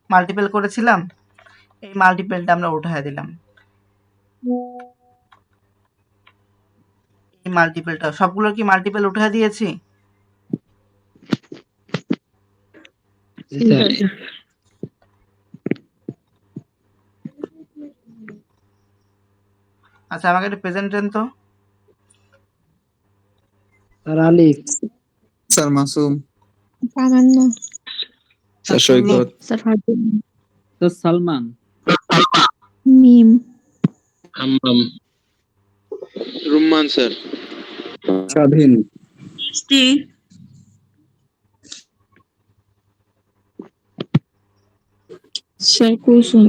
মাল্টিপল করেছিলাম, এই মাল্টিপলটা আমরা উঠায় দিলাম। এই মাল্টিপলটা সবগুলোর কি মাল্টিপল উঠায় দিয়েছি? জি স্যার। আচ্ছা আমাকে একটা প্রেজেন্ট দেন তো। স্যার আলিফ। স্যার মাসুম, তামান্না, স্যার সৈকত, স্যার ফাতিমা, স্যার সালমান, মিম, হাম্মাম, রুম্মান স্যার, স্বাধীন, স্যার কুলসুম,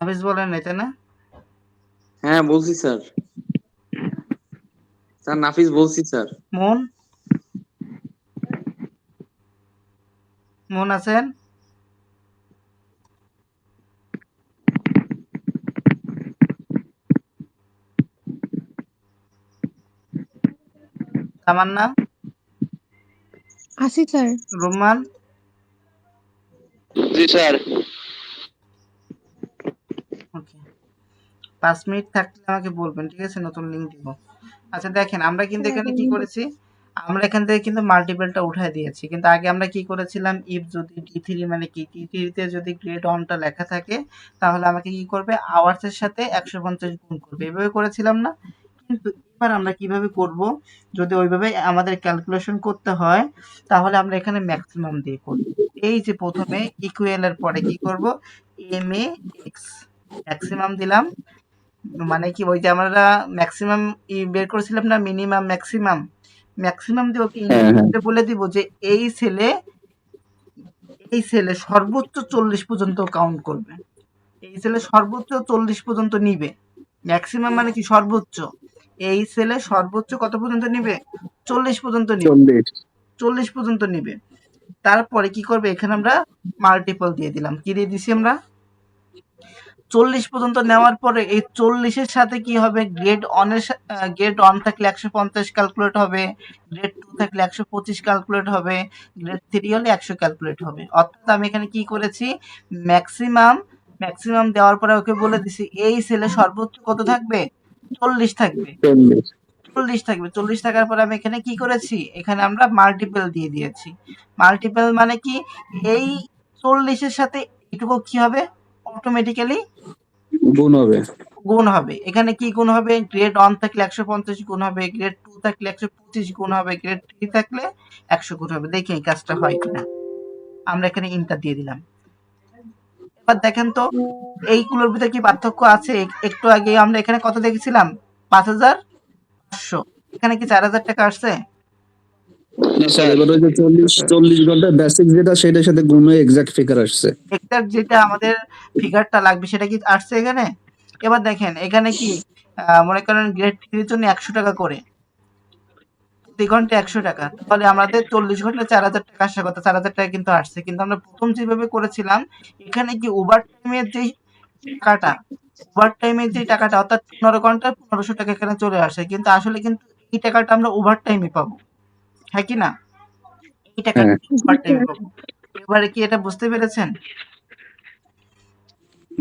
নাফিস বলেন এটা না? হ্যাঁ বলছি স্যার। স্যার নাফিস বলছি স্যার। মন, মন আছেন? তামান্না, আসি স্যার। রুম্মান, জি স্যার। ওকে। 5 মিনিট থাকলে আমাকে বলবেন, ঠিক আছে? নতুন লিঙ্ক দিব। আচ্ছা দেখেন আমরা কিন্তু এখানে কি করেছি, আমরা এখান থেকে কিন্তু মাল্টিপলটা উঠায় দিয়েছি, কিন্তু আগে আমরা কি করেছিলাম, ইফ যদি D3 মানে কি D3 তে যদি গ্রেড অনটা লেখা থাকে তাহলে আমাকে কি করবে, আওয়ার্স এর সাথে 150 গুণ করবে, এভাবে করেছিলাম না? কিন্তু এবার আমরা কিভাবে করব, যদি ওইভাবে আমাদের ক্যালকুলেশন করতে হয় তাহলে আমরা এখানে ম্যাক্সিমাম দিয়ে করব। এই যে প্রথমে ইকুয়াল এর পরে কি করব, MAX ম্যাক্সিমাম দিলাম, মানে কি ওই যে আমরা ম্যাক্সিমাম বের করেছিলাম না, মিনিমাম ম্যাক্সিমাম, ম্যাক্সিমাম দিয়ে ওকে হ্যাঁ হ্যাঁ ইনপুটে বলে দিব যে এই সেলে সর্বোচ্চ 40 পর্যন্ত কাউন্ট করবে, এই সেলে সর্বোচ্চ 40 পর্যন্ত নিবে। ম্যাক্সিমাম মানে কি সর্বোচ্চ, এই সেলে সর্বোচ্চ কত পর্যন্ত নিবে, 40 পর্যন্ত নিবে, 40, 40 পর্যন্ত নিবে। তারপরে কি করবে, এখানে আমরা মাল্টিপল দিয়ে দিলাম, কি দিয়ে দিছি আমরা, 40 পর্যন্ত নেওয়ার পরে এই 40 এর সাথে কি হবে, গ্রেড অন থাকলে 150 ক্যালকুলেট হবে, গ্রেড 2 থাকলে 125 ক্যালকুলেট হবে, গ্রেড 3 হলে 100 ক্যালকুলেট হবে। অর্থাৎ আমি এখানে কি করেছি, ম্যাক্সিমাম দেওয়ার পরে ওকে বলে দিছি এই সেলে সর্বোচ্চ কত থাকবে, 40 থাকবে, 40, 40 থাকবে। 40 থাকার পরে আমি এখানে কি করেছি, এখানে আমরা মাল্টিপল দিয়ে দিয়েছি। মাল্টিপল মানে কি, এই 40 এর সাথে এটুকু কি হবে, অটোমেটিক্যালি গুণ হবে। গুণ হবে। এখানে কি গুণ হবে, গ্রেড 1 থাকলে 150 গুণ হবে, গ্রেড 2 থাকলে 125 গুণ হবে, গ্রেড 3 থাকলে 100 গুণ হবে। দেখি এই কাজটা হয় কিনা। আমরা এখানে ইন্টার দিয়ে দিলাম। এবার দেখেন তো এইগুলোর ভিতরে কি পার্থক্য আছে। একটু আগে আমরা এখানে কত দেখেছিলাম, 5500, এখানে কি 4000 টাকা আসছে? না স্যার, এবার ওই যে 40 ঘন্টা বেসিক যেটা সেটার সাথে গুণ হয়ে এক্সাক্ট ফিগার আসছে। এক্সাক্ট যেটা আমাদের ফিগারটা লাগবে সেটা কি আসছে এখানে? এবার দেখেন এখানে কি মনে করেন গ্রেড 3 এর জন্য 100 টাকা করে, প্রতি ঘন্টা 100 টাকা, তাহলে আমাদের 40 ঘন্টা 4000 টাকা আসার কথা, 4000 টাকা কিন্তু আসছে। কিন্তু আমরা প্রথম যেভাবে করেছিলাম এখানে কি ওভার টাইমের যেই টাকাটা, অর্থাৎ 15 ঘন্টায় 1500 টাকা এখানে চলে আসে, কিন্তু আসলে কিন্তু এই টাকাটা আমরা ওভার টাইমে পাবো, হ্যাঁ কি না? এই টাকাটা হ্যাঁ ওভার টাইমে পাবো। এবারে কি এটা বুঝতে পেরেছেন?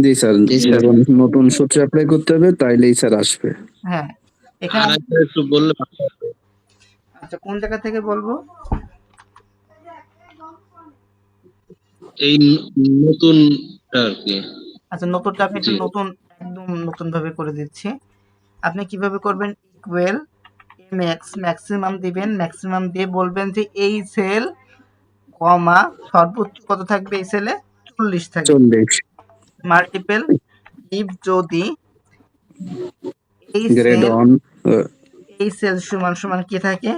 জি স্যার, যখন নতুন সূত্র অ্যাপ্লাই করতে হবে তাইলেই স্যার আসবে। হ্যাঁ এখানে আর একটু বললে ভালো হতো। আচ্ছা কোন জায়গা থেকে বলবো, এই নতুন আর কি। আচ্ছা নতুনটা আমি একটু জি নতুন, একদম নতুন ভাবে করে দিচ্ছি। আপনি কিভাবে করবেন, ইকুয়াল ম্যাক্সিমাম দিবেন, ম্যাক্সিমাম দিয়ে বলবেন যে এই সেল কমা সর্বোচ্চ কত থাকবে, এই সেলে 40 থাকবে, 40, মাল্টিপল ইফ যদি এই গ্রেড সেল অন, সমান সমান কি থাকে,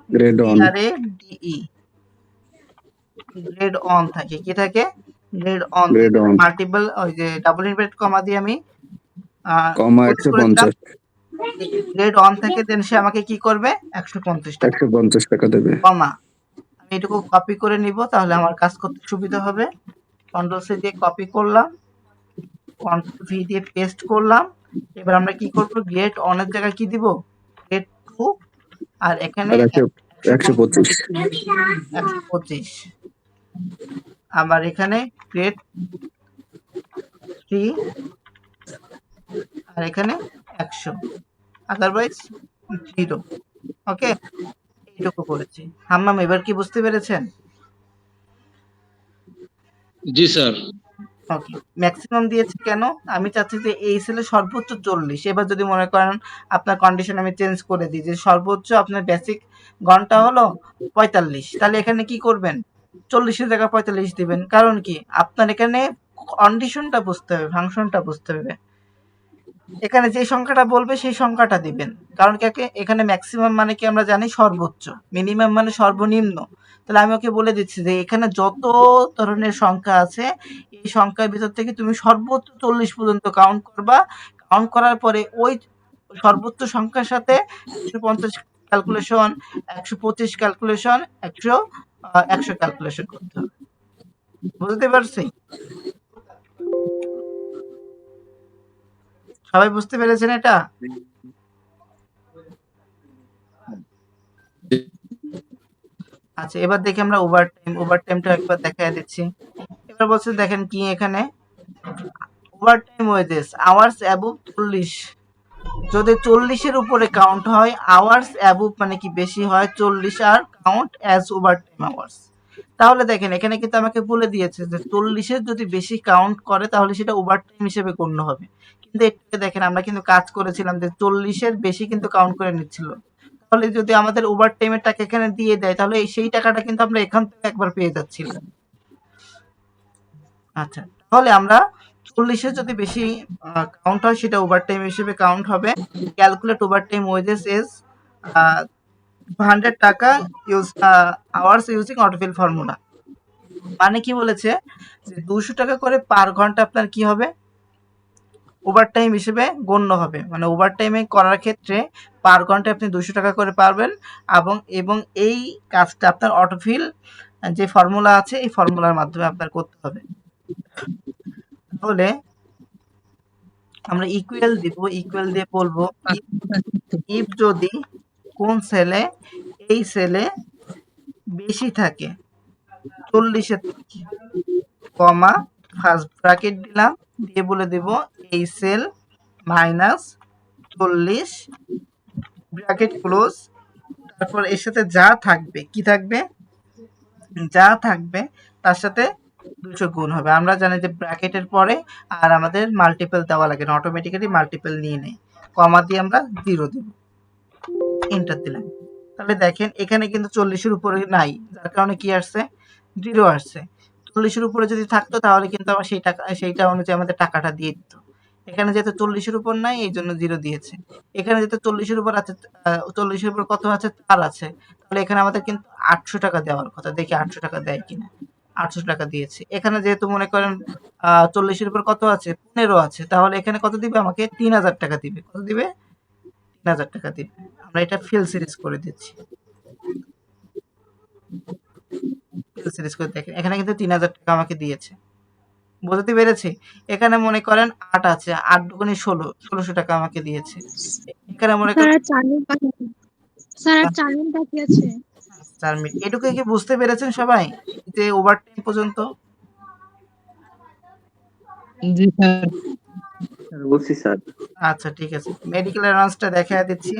grade on, GRADE, grade on থাকে, কি থাকে, গ্রেড অন গ্রেড থাকে। অন, মাল্টিপল ওই যে ডাবল ইনভার্ট কমা দিয়ে আমি কমা close করেছিলাম, 150, গ্রেড অন থাকে, দেন সে আমাকে কি করবে, 150 টাকা 150 টাকা দেবে। কমা। আমি এটুকু কপি করে নিব, তাহলে আমার কাজ করতে সুবিধা হবে। কন্ট্রোল সি দিয়ে কপি করলাম, কন্ট্রোল ভি দিয়ে পেস্ট করলাম, এবার আমরা কি করব, গ্রেড অন এর জায়গায় কি দিব, গ্রেড 2, আর এখানে আর 125 125, আবার এখানে গ্রেড 3, আর এখানে 100, আদারওয়াইজ 0। ওকে, এইটুকু করেছি। হাম্মাম এবার কি বুঝতে পেরেছেন? জি স্যার। ওকে, ম্যাক্সিমাম দিয়েছি কেন, আমি চাচ্ছি যে এই সেলে সর্বোচ্চ 40। এবার যদি মনে করেন আপনার কন্ডিশন আমি চেঞ্জ করে দিই যে সর্বোচ্চ আপনার বেসিক ঘন্টা হলো 45, তাহলে এখানে কি করবেন, 40-এর জায়গায় 45 দিবেন। কারণ কি, আপনার এখানে কন্ডিশনটা বুঝতে হবে, ফাংশনটা বুঝতে হবে। এখানে যে সংখ্যাটা বলবে সেই সংখ্যাটা দিবেন। কারণ কি, এখানে ম্যাক্সিমাম মানে কি আমরা জানি সর্বোচ্চ, মিনিমাম মানে সর্বনিম্ন। তাহলে আমি ওকে বলে দিচ্ছি যে এখানে যত ধরনের সংখ্যা আছে এই সংখ্যার ভিতর থেকে তুমি সর্বোচ্চ 40 পর্যন্ত কাউন্ট করবা। কাউন্ট করার পরে ওই সর্বোচ্চ সংখ্যার সাথে 150 ক্যালকুলেশন, 125 ক্যালকুলেশন, 100 ক্যালকুলেশন করতে হবে। বুঝতে পারছি? সবাই বুঝতে পেরেছেন এটা? আচ্ছা, এবার দেখি আমরা ওভারটাইমটা একবার দেখায় দিচ্ছি। এবার বলছে দেখেন কি, এখানে ওভারটাইম ওয়েজেস আওয়ার্স অ্যাবভ 40, যদি 40-এর উপরে কাউন্ট হয়, আওয়ার্স অ্যাবভ মানে কি বেশি হয় 40, আর কাউন্ট অ্যাজ ওভারটাইম আওয়ার্স। তাহলে দেখেন এখানে কিন্তু আমাকে বলে দিয়েছে যে 40-এর যদি বেশি কাউন্ট করে তাহলে সেটা ওভারটাইম হিসেবে গণ্য হবে। কিন্তু এটাকে দেখেন আমরা কিন্তু কাজ করেছিলাম যে 40-এর বেশি কিন্তু কাউন্ট করে নিচ্ছিল। তাহলে যদি আমাদের ওভারটাইমের টাকা এখানে দিয়ে দেয় তাহলে সেই টাকাটা কিন্তু আমরা এখান থেকে একবার পেয়ে যাচ্ছিলাম। আচ্ছা, তাহলে আমরা 40-এর যদি বেশি কাউন্ট হয় সেটা ওভারটাইম হিসেবে কাউন্ট হবে। ক্যালকুলেট ওভারটাইম ওয়েজেস ইজ 100 টাকা আওয়ার্স ইউজিং অটোফিল ফর্মুলা। মানে কি বলেছে যে 200 টাকা করে পার ঘন্টা আপনার কি হবে, ওভারটাইম হিসেবে গণ্য হবে। মানে ওভারটাইমে করার ক্ষেত্রে পার ঘন্টায় আপনি 200 টাকা করে পাবেন, এবং এই কাজটা আপনার অটোফিল যে ফর্মুলা আছে এই ফর্মুলার মাধ্যমে আপনার করতে হবে। তাহলে আমরা ইকুয়াল দিব, ইকুয়াল দিয়ে বলবো ইফ যদি কোন সেলে, এই সেলে বেশি থাকে 40-এর থেকে, কমা ফার্স্ট ব্র্যাকেট দিলাম, দিয়ে বলে দেব এই সেল মাইনাস 40 ব্র্যাকেট ক্লোজ, তারপর এর সাথে যা থাকবে, কি থাকবে, যা থাকবে তার সাথে 200 গুণ হবে। আমরা জানি যে ব্র্যাকেটের পরে আর আমাদের মাল্টিপল দেওয়া লাগে না, অটোমেটিক্যালি মাল্টিপল নিয়ে নেয়। কমা দিয়ে আমরা 0 দেব, এন্টার দিলাম। তাহলে দেখেন এখানে কিন্তু 40-এর উপরে নাই, যার কারণে কি আসছে, 0 আসছে। 40-এর উপরে যদি থাকতো তাহলে কিন্তু আমার সেইটা অনুযায়ী আমাদের টাকাটা দিয়ে দিত। এখানে যেহেতু 40-এর উপর নাই এই জন্য 0 দিয়েছে। এখানে যেহেতু 40-এর উপর আছে, 40-এর উপর কত আছে, 4 আছে, তাহলে এখানে আমাদের কিন্তু 800 টাকা দেওয়ার কথা। দেখি 800 টাকা দেয় কিনা। 800 টাকা দিয়েছে। এখানে যেহেতু মনে করেন 40-এর উপর কত আছে, 15 আছে, তাহলে এখানে কত দিবে, আমাকে 3000 টাকা দিবে। কত দিবে, 3000 টাকা দিবে। আমরা এটা ফিল সিরিজ করে দিচ্ছি। ফিল সিরিজ করে দেখেন এখানে কিন্তু 3000 টাকা আমাকে দিয়েছে। বুঝতে পেরেছি? এখানে মনে করেন 8 আছে, 8 দুগুণে 16, 1600 টাকা আমাকে দিয়েছে। এখানে মনে করেন স্যার 4 মিনিট বাকি আছে। 4 মিনিট। এটুকু কি বুঝতে পেরেছেন সবাই, যে ওভারটাইম পর্যন্ত? জি স্যার। বলছি স্যার। আচ্ছা, ঠিক আছে। মেডিকেল অ্যালাউন্সটা দেখায় দিচ্ছি।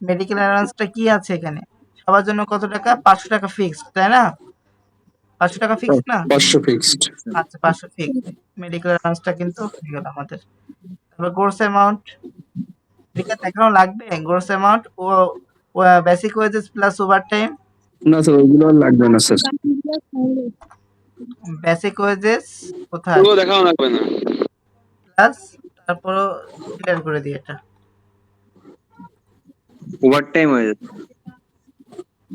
মেডিকেল অ্যালাউন্সটা কি আছে এখানে, সবার জন্য কত টাকা, 500 টাকা ফিক্সড, তাই না? 500 টাকা ফিক্সড না? 500 ফিক্সড। আচ্ছা, 500 ফিক্সড। মেডিকেল অ্যালাউন্সটা কিন্তু হয়ে গেল আমাদের। তারপর গ্রোস অ্যামাউন্ট, এটা দেখানো লাগবে। গ্রোস অ্যামাউন্ট ও বেসিক ওয়েজেস প্লাস ওভারটাইম। না স্যার, ওইগুলো আর লাগবে না স্যার। বেসিক ওয়েজেস কোথায়, পুরো দেখাও লাগবে না। প্লাস, তারপর ক্লিয়ার করে দিই এটা। ওভারটাইম হয়ে যাচ্ছে।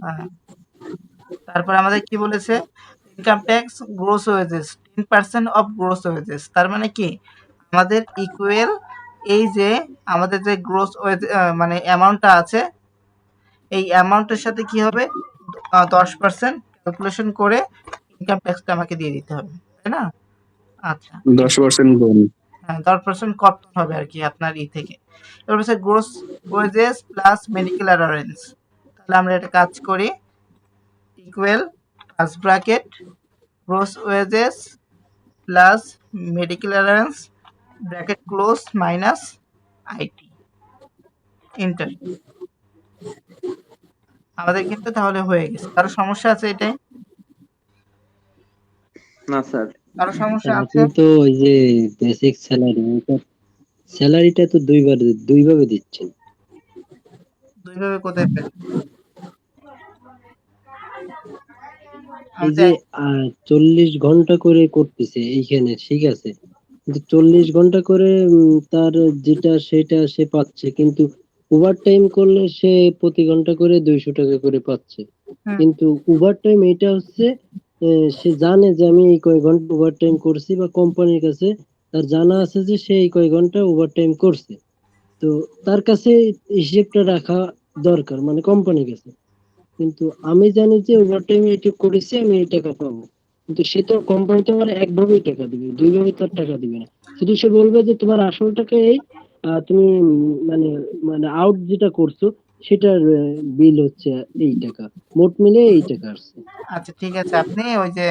হ্যাঁ, তারপর আমাদের কি বলেছে, income tax gross wages 10% of gross wages. তার মানে কি, আমাদের ইকুয়াল এই যে আমাদের যে গ্রোস ওয়েজ মানে অ্যামাউন্টটা আছে, এই অ্যামাউন্টের সাথে কি হবে, 10% ক্যালকুলেশন করে ইনকাম ট্যাক্সটা আমাকে দিয়ে দিতে হবে, তাই না? আচ্ছা, 10% গুণ। হ্যাঁ 10% কর্তন হবে আর কি আপনার থেকে। এবার হচ্ছে gross wages plus medical allowance. তাহলে আমরা এটা কাজ করি equal first bracket gross wages plus medical allowance bracket close minus IT enter. আমাদের কিন্তু তাহলে হয়ে গেছে। কারো সমস্যা আছে এটাই? না স্যার। কারো সমস্যা স্যার আছে? আপনি তো ওই যে বেসিক স্যালারিটা তো দুই ভাবে দিচ্ছেন। দুইভাবে কোথায় পেলেন? এই আমি যে 40 ঘন্টা করে করতেছে এইখানে, ঠিক আছে, কিন্তু 40 ঘন্টা করে তার যেটা সেটা সে পাচ্ছে, কিন্তু ওভার টাইম করলে সে প্রতি ঘন্টা করে 200 টাকা করে পাচ্ছে। হুম, কিন্তু ওভার টাইম এটা হচ্ছে সে জানে যে আমি এই কয় ঘন্টা ওভার টাইম করছি, বা কোম্পানির কাছে তার জানা আছে যে সে এই কয় ঘন্টা ওভার টাইম করছে। তো তার কাছে হিসেবটা রাখা দরকার, মানে কোম্পানির কাছে। কিন্তু আমি জানি যে ওভার টাইম এটা করেছি, আমি এই টাকা পাবো। কিন্তু সে তো কোম্পানি তো আমার একভাবেই টাকা দিবে, দুইভাবে তার টাকা দিবে না। শুধু সে বলবে যে তোমার আসল টাকা এই, তুমি মানে মানে আউট যেটা করছো সেটার বিল হচ্ছে এই টাকা, মোট মিলে এই টাকা আসছে। আচ্ছা ঠিক আছে। আপনি ওই যে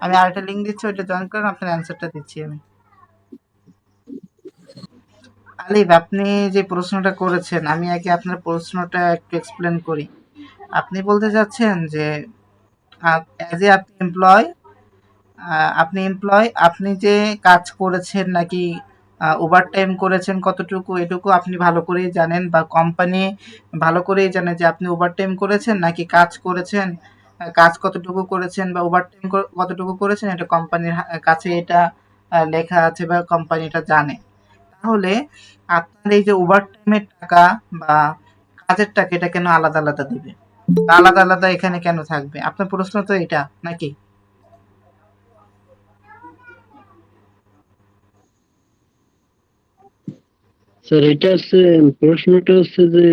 আমি আরেকটা লিঙ্ক দিচ্ছি ওইটা জয়েন করেন, আপনার অ্যান্সারটা দিচ্ছি আমি। আলিফ আপনি যে প্রশ্নটা করেছেন আমি আগে আপনার প্রশ্নটা একটু এক্সপ্লেন করি। আপনি বলতে চাচ্ছেন যে অ্যাজ এ আপনি এমপ্লয় আপনি যে কাজ করেছেন নাকি ওভারটাইম করেছেন কতটুকু এটুকু আপনি ভালো করেই জানেন, বা কোম্পানি ভালো করেই জানে যে আপনি ওভারটাইম করেছেন নাকি কাজ করেছেন, কাজ কতটুকু করেছেন বা ওভারটাইম কতটুকু করেছেন এটা কোম্পানির কাছে এটা লেখা আছে বা কোম্পানি এটা জানে। তাহলে আপনার এই যে ওভারটাইমের টাকা বা কাজের টাকা এটা কেন আলাদা আলাদা দিবে? আলাদা আলাদা এখানে কেন থাকবে? আপনার প্রশ্ন তো এটা নাকি? স্যার এটা হচ্ছে, প্রশ্নটা হচ্ছে যে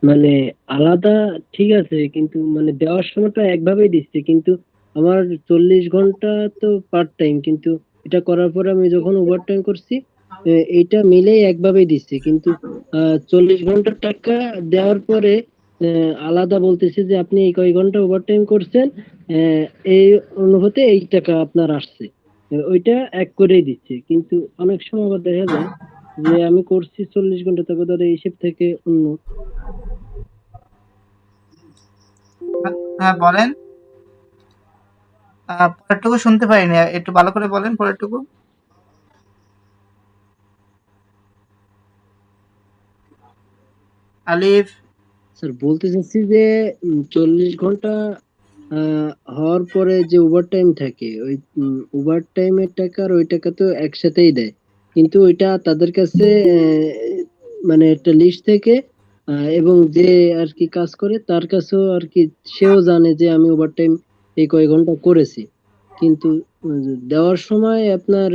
মানে আলাদা, ঠিক আছে, কিন্তু মানে দেওয়ার সময়টা একভাবেই দিচ্ছে, কিন্তু আমার 40 ঘন্টা তো পার্ট টাইম, কিন্তু এটা করার পরে আমি যখন ওভার টাইম করছি এইটা মিলেই একভাবেই দিচ্ছে, কিন্তু 40 ঘন্টার টাকা দেওয়ার পরে আলাদা বলতেছে যে আপনি এই কয় ঘন্টা ওভার টাইম করছেন, আহ, এই অনুপাতে এই টাকা আপনার আসছে। ওইটা এক করেই দিচ্ছে, কিন্তু অনেক সময় আবার দেখা যায় যে আমি করছি 40 ঘন্টা, তবে ধরো এই হিসেব থেকে অন্য। হ্যাঁ বলেন। পরেরটুকু শুনতে পারিনি, একটু ভালো করে বলেন পরেরটুকু। আলিফ। স্যার বলতে চাচ্ছি যে 40 ঘন্টা হওয়ার পরে যে ওভার টাইম থাকে, ওই ওভার টাইমের টাকা আর ওই টাকা তো একসাথেই দেয়, কিন্তু ওইটা তাদের কাছে মানে একটা লিস্ট থেকে এবং যে আর কি কাজ করে তার কাছেও আর কি, সেও জানে যে আমি ওভার টাইম এই কয় ঘন্টা করেছি। কিন্তু দেওয়ার সময় আপনার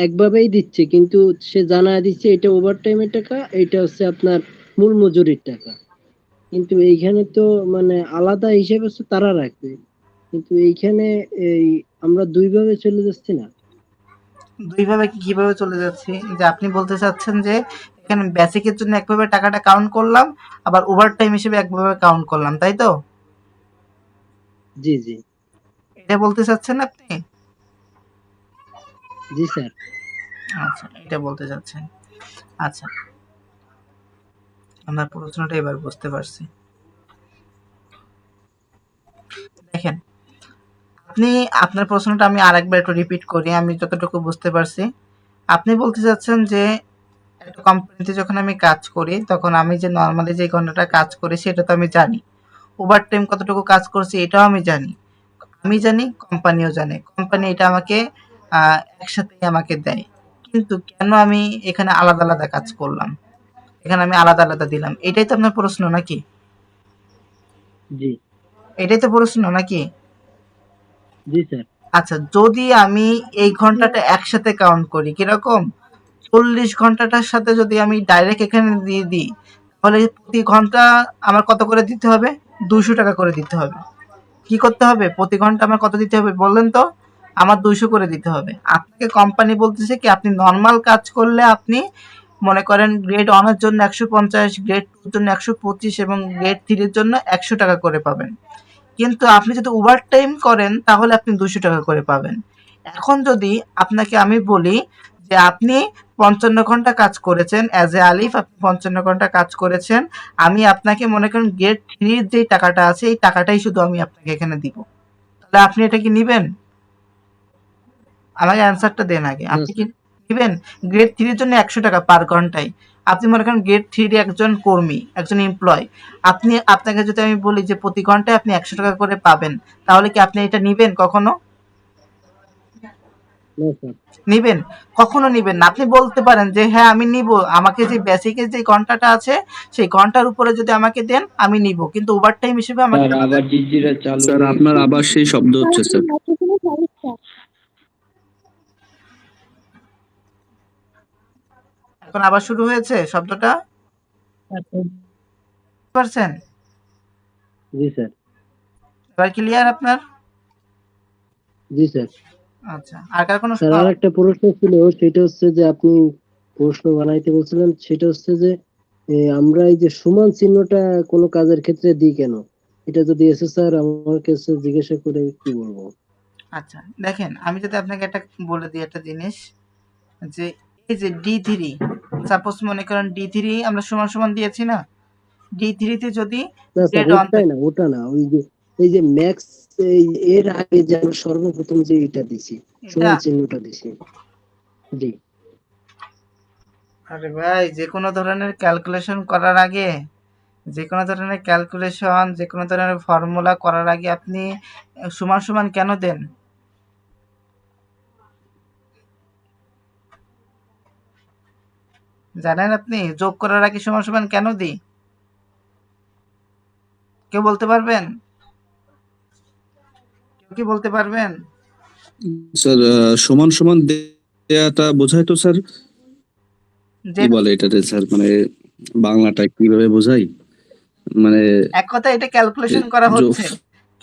একভাবেই দিচ্ছে, কিন্তু সে জানায় দিচ্ছে এটা ওভার টাইমের টাকা, এটা হচ্ছে আপনার মূল মজুরির টাকা। কিন্তু এইখানে তো মানে আলাদা হিসেবে হচ্ছে তারা রাখবে, কিন্তু এইখানে এই আমরা দুইভাবে চলে যাচ্ছি না। দুইভাবে কিভাবে চলে যাচ্ছি? যে আপনি বলতে চাচ্ছেন যে এখানে বেসিকের জন্য একভাবে টাকাটা কাউন্ট করলাম, আবার ওভার টাইম হিসেবে একভাবে কাউন্ট করলাম, তাই তো? জি জি। এটা বলতে চাচ্ছেন আপনি? জি স্যার। আচ্ছা এটা বলতে চাচ্ছেন। আচ্ছা আমার প্রশ্নটা এবার বুঝতে পারছি। দেখেন, আপনি আপনার প্রশ্নটা আমি আরেকবার একটু রিপিট করি আমি যতটুকু বুঝতে পারছি। আপনি বলতে চাচ্ছেন যে একটা কোম্পানিতে যখন আমি কাজ করি তখন আমি যে নর্মালি যে ঘন্টাটা কাজ করি সেটা তো আমি জানি, ওভার টাইম কতটুকু কাজ করছি এটাও আমি জানি, আমি জানি কোম্পানিও জানে, কোম্পানি এটা আমাকে একসাথেই আমাকে দেয়। কিন্তু কেন আমি এখানে আলাদা আলাদা কাজ করলাম, এখানে আমি আলাদা আলাদা দিলাম, এটাই তো আপনার প্রশ্ন নাকি? জি এটাই তো প্রশ্ন নাকি? জি স্যার। আচ্ছা যদি আমি এই ঘন্টাটা একসাথে কাউন্ট করি কিরকম, 40 ঘন্টাটার সাথে যদি আমি ডাইরেক্ট এখানে দিয়ে দিই তাহলে প্রতি ঘন্টা আমার কত করে দিতে হবে? 200 টাকা করে দিতে হবে। কি করতে হবে? প্রতি ঘন্টা আমার কত দিতে হবে বললেন তো? আমার 200 করে দিতে হবে। আপনাকে কোম্পানি বলতেছে কি আপনি নরমাল কাজ করলে আপনি মনে করেন গ্রেড 1 এর জন্য 150, গ্রেড 2 এর জন্য 125 এবং গ্রেড 3 এর জন্য 100 টাকা করে পাবেন। কিন্তু আপনি যদি ওভারটাইম করেন তাহলে আপনি 200 টাকা করে পাবেন। এখন যদি আপনাকে আমি বলি যে আপনি 55 ঘন্টা কাজ করেছেন অ্যাজ এ আলিফ, আপনি 55 ঘন্টা কাজ করেছেন, আমি আপনাকে মনে করেন গ্রেড 3 এর যেই টাকাটা আছে এই টাকাটাই শুধু আমি আপনাকে এখানে দিব, তাহলে আপনি এটা কি নিবেন? আমাকে অ্যান্সারটা দেন আগে, না আপনি কি স্যার। নিবেন? গ্রেড 3 এর জন্য 100 টাকা পার ঘন্টায়। আপনি মনে করেন গ্রেড 3 এর একজন কর্মী, একজন এমপ্লয়, আপনাকে যদি আমি বলি যে প্রতি ঘন্টায় আপনি 100 টাকা করে পাবেন, তাহলে কি আপনি এটা নিবেন কখনো? না স্যার। নিবেন? কখনো নিবেন না। আপনি বলতে পারেন যে হ্যাঁ আমি নিব, আমাকে যে বেসিকের যে ঘন্টাটা আছে সেই ঘন্টার উপরে যদি আমাকে দেন আমি নিব, কিন্তু ওভারটাইম হিসেবে আমাকে স্যার আবার জিজিরা চালু স্যার হয়ে আপনার গেছে। আবার সেই শব্দ স্যার হচ্ছে আপনার স্যার। মাইক্রোফোনের সমস্যা। এখন আবার শুরু হয়েছে শব্দটা, পারছেন? জি স্যার। এবার ক্লিয়ার আপনার? জি স্যার। আচ্ছা, আর কার কোনো স্যার আর একটা প্রশ্ন ছিল, সেটা হচ্ছে যে আপনি প্রশ্ন বানাইতে বলছিলেন, সেটা হচ্ছে যে আমরা এই যে সমান চিহ্নটা কোনো কাজের ক্ষেত্রে দিই কেন? এটা যদি এসে স্যার আমার কাছে জিজ্ঞাসা করে কি বলবো? আচ্ছা দেখেন, আমি যদি আপনাকে একটা বলে দিই একটা জিনিস, যে এই যে D3, সাপোজ মনে করেন D3 আমরা সমান সমান দিয়েছি না, D3 তে যদি না স্যার, গ্রেড 1 ওটাই না, ওটা না, ওই যে এই যে ম্যাক্স, এর আগে যে আমরা সর্বপ্রথম যে এটা দিছি, এটা, সমান চিহ্নটা দিছি। জি আরে ভাই যে কোনো ধরনের ক্যালকুলেশন করার আগে, যে কোনো ধরনের ক্যালকুলেশন, যে কোনো ধরনের ফর্মুলা করার আগে আপনি সমান সমান কেন দেন? জানেন আপনি যোগ করার আগে সমান সমান কেন দিই? কেউ বলতে পারবেন? কেউ কি বলতে পারবেন? স্যার সমান সমান দেয়াটা বোঝায় তো স্যার, যে কি বলে এটাতে স্যার, মানে বাংলাটা কিভাবে বোঝাই, মানে এক কথা এটা ক্যালকুলেশন করা হচ্ছে।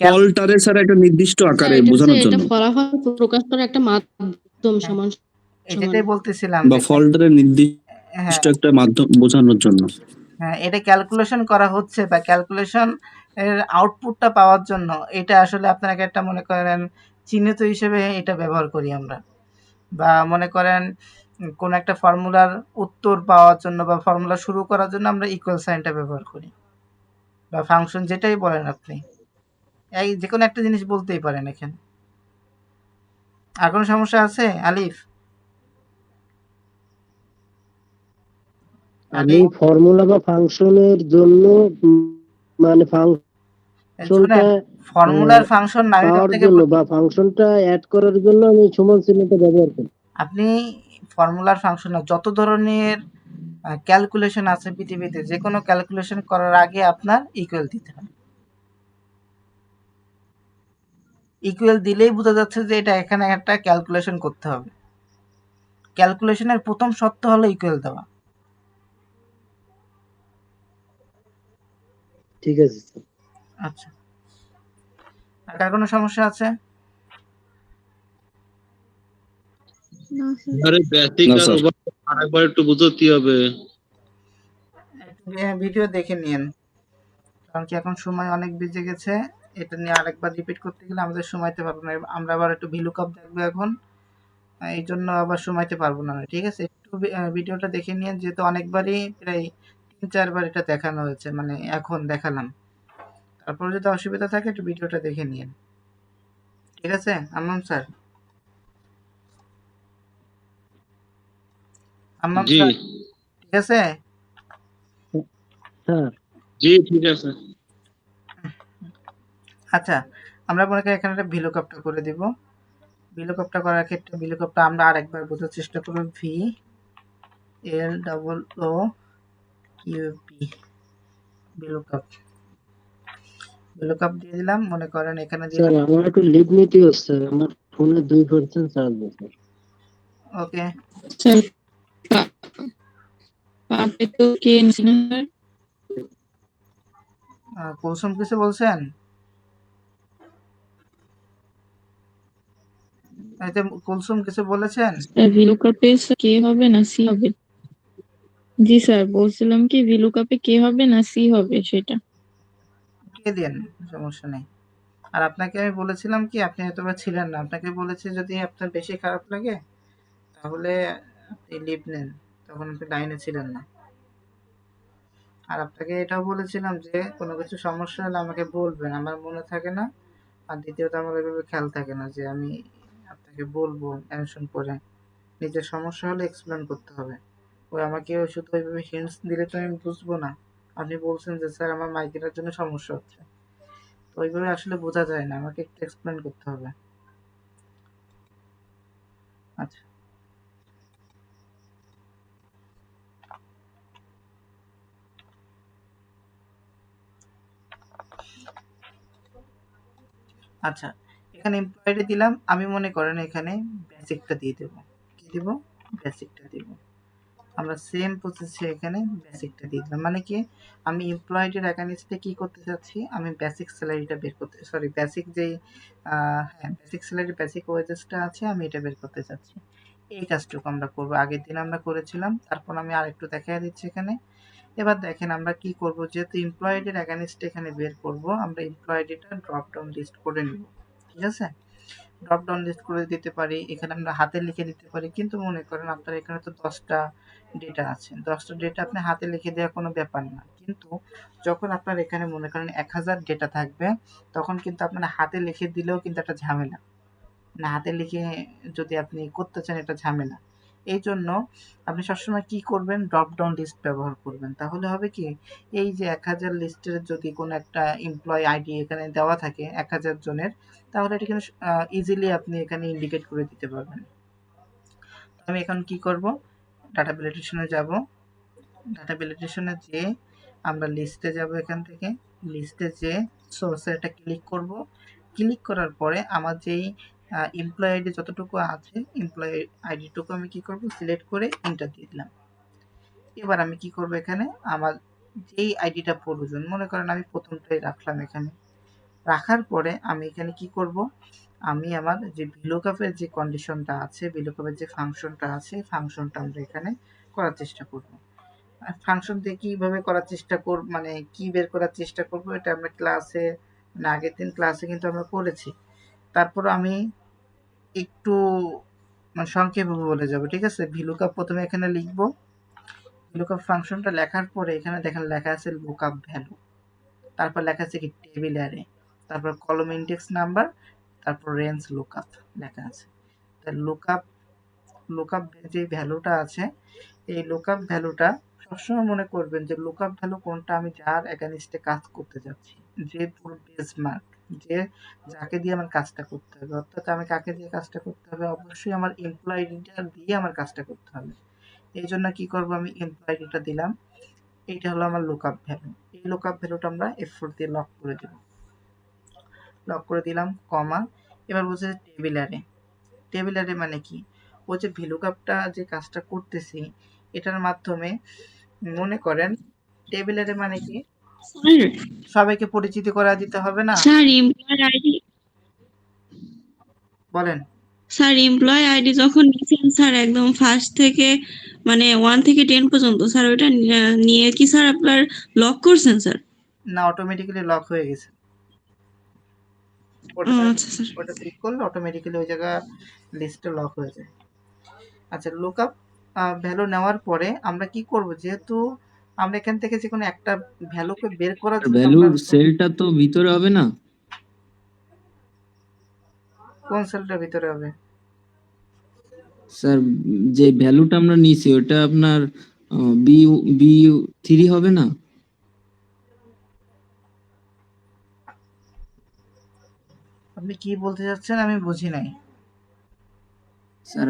ফলটারে স্যার একটা নির্দিষ্ট স্যার আকারে এটা হচ্ছে বোঝানোর এটা জন্য, ফলাফল প্রকাশ করার একটা মাধ্যম হ্যাঁ, সমান সমান। এটাই বলতেছিলাম বা যে ফলটারে হ্যাঁ, নির্দিষ্ট একটা মাধ্যম বোঝানোর জন্য। হ্যাঁ, এটা ক্যালকুলেশন করা হচ্ছে বা ক্যালকুলেশন এর আউটপুটটা পাওয়ার জন্য এটা আসলে আপনাকে একটা মনে করেন চিহ্নিত হিসেবে এটা ব্যবহার করি আমরা, বা মনে করেন কোন একটা ফর্মুলার উত্তর পাওয়ার জন্য বা ফর্মুলা শুরু করার জন্য আমরা ইকুয়াল সাইনটা ব্যবহার করি, বা ফাংশন যেটাই বলেন আপনি, এই যে কোনো একটা জিনিস বলতেই পারেন এখানে। আর কোনো সমস্যা আছে আলিফ? আমি আলিফ ফর্মুলা বা ফাংশনের জন্য মানে ফাংশনটা শোনেন, ফর্মুলার ফাংশন না, আমি পাওয়ার আপনাকে জন্য বলি, বা ফাংশনটা অ্যাড করার জন্য আমি সমান চিহ্নটা ব্যবহার করি। আপনি ফর্মুলার ফাংশন না, যত ধরনের ক্যালকুলেশন আছে পৃথিবীতে যে কোনো ক্যালকুলেশন করার আগে আপনার ইকুয়াল দিতে হয়। ইকুয়াল দিলেই বোঝা যাচ্ছে যে এটা এখানে একটা ক্যালকুলেশন করতে হবে। ক্যালকুলেশনের প্রথম শর্ত হলো ইকুয়াল দেওয়া। ঠিক আছে স্যার। আচ্ছা, আর কার কোনো সমস্যা আছে? না স্যার। আরে বেসিক না আর স্যার। ওভার আরেকবার একটু বুঝতে হবে। একটু ভিডিও দেখে নিন, কারণ কি এখন সময় অনেক বেজে গেছে, এটা নিয়ে আরেকবার রিপিট করতে গেলে আমাদের সময়তে পারবো না, আমরা আবার একটু ভিলুকআপ দেখবো এখন, এই জন্য আবার সময়তে পারবো না। ঠিক আছে, একটু ভিডিওটা দেখে নিন, যেহেতু অনেকবারই প্রায় 3-4 বার এটা দেখানো হয়েছে, মানে এখন দেখালাম। তারপর যদি অসুবিধা থাকে একটু ভিডিওটা দেখে নিন। ঠিক আছে আম্মাম স্যার? আম্মাম জি স্যার ঠিক আছে? স্যার জি ঠিক আছে। আচ্ছা, আমরা মনে করি এখানে একটা ভিলুকআপটা করে দিব। ভিলুকআপটা করার ক্ষেত্রে ভিলুকআপটা আমরা আরেকবার বোঝার চেষ্টা করব। V L double O Q P, VLOOKUP. VLOOKUP দিয়ে দিলাম, মনে করেন এখানে স্যার দিলাম। আমার একটু লিভ নিতে হচ্ছে, আমার ফোনে 2% চার্জ আছে। ওকে, স্যার পাপে তো কে নিছিল স্যার? কুলসুম কিছু বলছেন? এতে কুলসুম কিছু বলেছেন? ভিলুকাপে কে হবে না সি হবে? জি স্যার, বলছিলাম কি ভিলুকাপে কে হবে না সি হবে সেটা। কে দেন, সমস্যা নেই। আর আপনাকে আমি বলেছিলাম কি, আপনি হয়তোবা ছিলেন না, আপনাকে বলেছি যদি আপনার বেশি খারাপ লাগে তাহলে আপনি লিভ নেন, তখন আপনি লাইনে ছিলেন না। আর আপনাকে এটাও বলেছিলাম যে কোনো কিছু সমস্যা হলে আমাকে বলবেন, আমার মনে থাকে না। আর দ্বিতীয়ত আমার এভাবে খেয়াল থাকে না যে আমি আপনাকে বলবো মেনশন করে। নিজের সমস্যা হলে এক্সপ্লেন করতে হবে। ওই আমাকে শুধু ওইভাবে হিন্টস দিলে তো আমি বুঝবো না। আপনি বলছেন যে স্যার আমার মাইগ্রেনের জন্য সমস্যা হচ্ছে, তো ওইভাবে আসলে বোঝা যায় না, আমাকে একটু এক্সপ্লেন করতে হবে। আচ্ছা আচ্ছা, এখানে এমপ্লয়েডে দিলাম, আমি মনে করেন এখানে বেসিকটা দিয়ে দেবো। কি দিব? বেসিকটা দিব। আমরা সেম প্রসেসে এখানে বেসিকটা দিয়ে দিলাম, মানে কি আমি এমপ্লয়েডের অ্যাগানিস্টে কি করতে চাচ্ছি, আমি বেসিক স্যালারিটা বের করতে, সরি বেসিক যেই হ্যাঁ বেসিক স্যালারি বেসিক ওয়েজেসটা আছে আমি এটা বের করতে চাচ্ছি। এই কাজটুকু আমরা করবো, আগের দিন আমরা করেছিলাম, তারপর আমি আরেকটু দেখাই দিচ্ছি এখানে। এবার দেখেন আমরা কি করব, যেহেতু এমপ্লয়েডের অ্যাগানিস্ট এখানে বের করব, আমরা এমপ্লয়েডটা ড্রপ ডাউন লিস্ট করে নিব। ঠিক আছে, ড্রপ ডাউন লিস্ট করে দিতে পারি, এখানে আমরা হাতে লিখে দিতে পারি। কিন্তু মনে করেন আপনার এখানে তো 10টা ডেটা আছে, 10টা ডেটা আপনি হাতে লিখে দেওয়া কোনো ব্যাপার না। কিন্তু যখন আপনার এখানে মনে করেন 1000 ডেটা থাকবে, তখন কিন্তু আপনার হাতে লিখে দিলেও কিন্তু একটা ঝামেলা, না হাতে লিখে যদি আপনি করতে চান এটা ঝামেলা। এই জন্য আপনি সবসময় কি করবেন, ড্রপ ডাউন লিস্ট ব্যবহার করবেন। তাহলে হবে কি, এই যে 1000 লিস্টের যদি কোনো একটা এমপ্লয় আইডি এখানে দেওয়া থাকে 1000 জনের, তাহলে এটা কিন্তু ইজিলি আপনি এখানে ইন্ডিকেট করে দিতে পারবেন। আমি এখন কি করব, ডাটা ভ্যালিডেশনে যাব। ডাটা ভ্যালিডেশনে যেয়ে আমরা লিস্টে যাব, এখান থেকে লিস্টে যেয়ে সোর্সে এটা ক্লিক করব। ক্লিক করার পরে আমার যেই এমপ্লয় আইডি যতটুকু আছে, এমপ্লয় আইডিটুকু আমি কি করব, সিলেক্ট করে এন্টার দিয়ে দিলাম। এবার আমি কি করব, এখানে আমার যেই আইডিটা প্রয়োজন, মনে করেন আমি প্রথমটাই রাখলাম এখানে। রাখার পরে আমি এখানে কি করব, আমি আমার যে ভিলুকাপের যে কন্ডিশনটা আছে, ভিলুকাপের যে ফাংশনটা আছে, ফাংশনটা আমরা এখানে করার চেষ্টা করব। আর ফাংশন দিয়ে কিভাবে করার চেষ্টা করব, মানে কি বের করার চেষ্টা করব, এটা আমরা ক্লাসে, না আগের দিন ক্লাসে কিন্তু আমরা করেছি। তারপর আমি একটু মানে সংক্ষেপে বলে যাব। ঠিক আছে, ভিলুকাপ প্রথমে এখানে লিখব। ভিলুকাপ ফাংশনটা লেখার পরে এখানে দেখেন লেখা আছে লুকআপ ভ্যালু, তারপর লেখা আছে কি টেবিল অ্যারে, তারপর কলম ইন্ডেক্স নাম্বার, তারপর রেঞ্জ লুকআপ লেখা আছে। তা লুকআপ যে ভ্যালুটা আছে, এই লুকআপ ভ্যালুটা সবসময় মনে করবেন যে লুকআপ ভ্যালু কোনটা, আমি যার এগেইনস্টে কাজ করতে যাচ্ছি, যে পুরো বেসমার্ক, যে যাকে দিয়ে আমার কাজটা করতে হবে। অর্থাৎ আমি কাকে দিয়ে কাজটা করতে হবে, অবশ্যই আমার এমপ্লয়িটা দিয়ে আমার কাজটা করতে হবে। এই জন্য কি করব, আমি এমপ্লয়িটা দিলাম, এইটা হলো আমার লুকআপ ভ্যালু। এই লুকআপ ভ্যালুটা আমরা F4 দিয়ে লক করে দেব। লক করে দিলাম, কমা। এবার বলছে টেবিল অ্যারে। টেবিল অ্যারে মানে কি, ও যে ভিলুকআপটা যে কাজটা করতেছি এটার মাধ্যমে মনে করেন, টেবিল অ্যারে মানে কি, স্যার সবাইকে পরিচিতি করা দিতে হবে না। স্যার এমপ্লয় আইডি বলেন। যখন নিছেন স্যার একদম ফার্স্ট থেকে মানে 1 থেকে 10 পর্যন্ত স্যার ওটা নিয়ে কি স্যার আপনার লক করছেন স্যার? না, অটোমেটিক্যালি লক হয়ে গেছে। আচ্ছা স্যার। ওটা ক্লিক করলে অটোমেটিক্যালি ওই জায়গা লিস্টে লক হয়ে যায়। আচ্ছা, লুকআপ ভ্যালু নেওয়ার পরে আমরা কি করব, যেহেতু আমরা এখান থেকে যে কোনো একটা ভ্যালুকে বের করার জন্য ভ্যালুর আমরা সেলটা তো ভিতরে হবে না কোন সেলটার ভিতরে হবে, স্যার? যে ভ্যালুটা আমরা নিছি ওটা আপনার বি বি 3 হবে না আপনি কি বলতে চাচ্ছেন আমি বুঝি নাই। স্যার?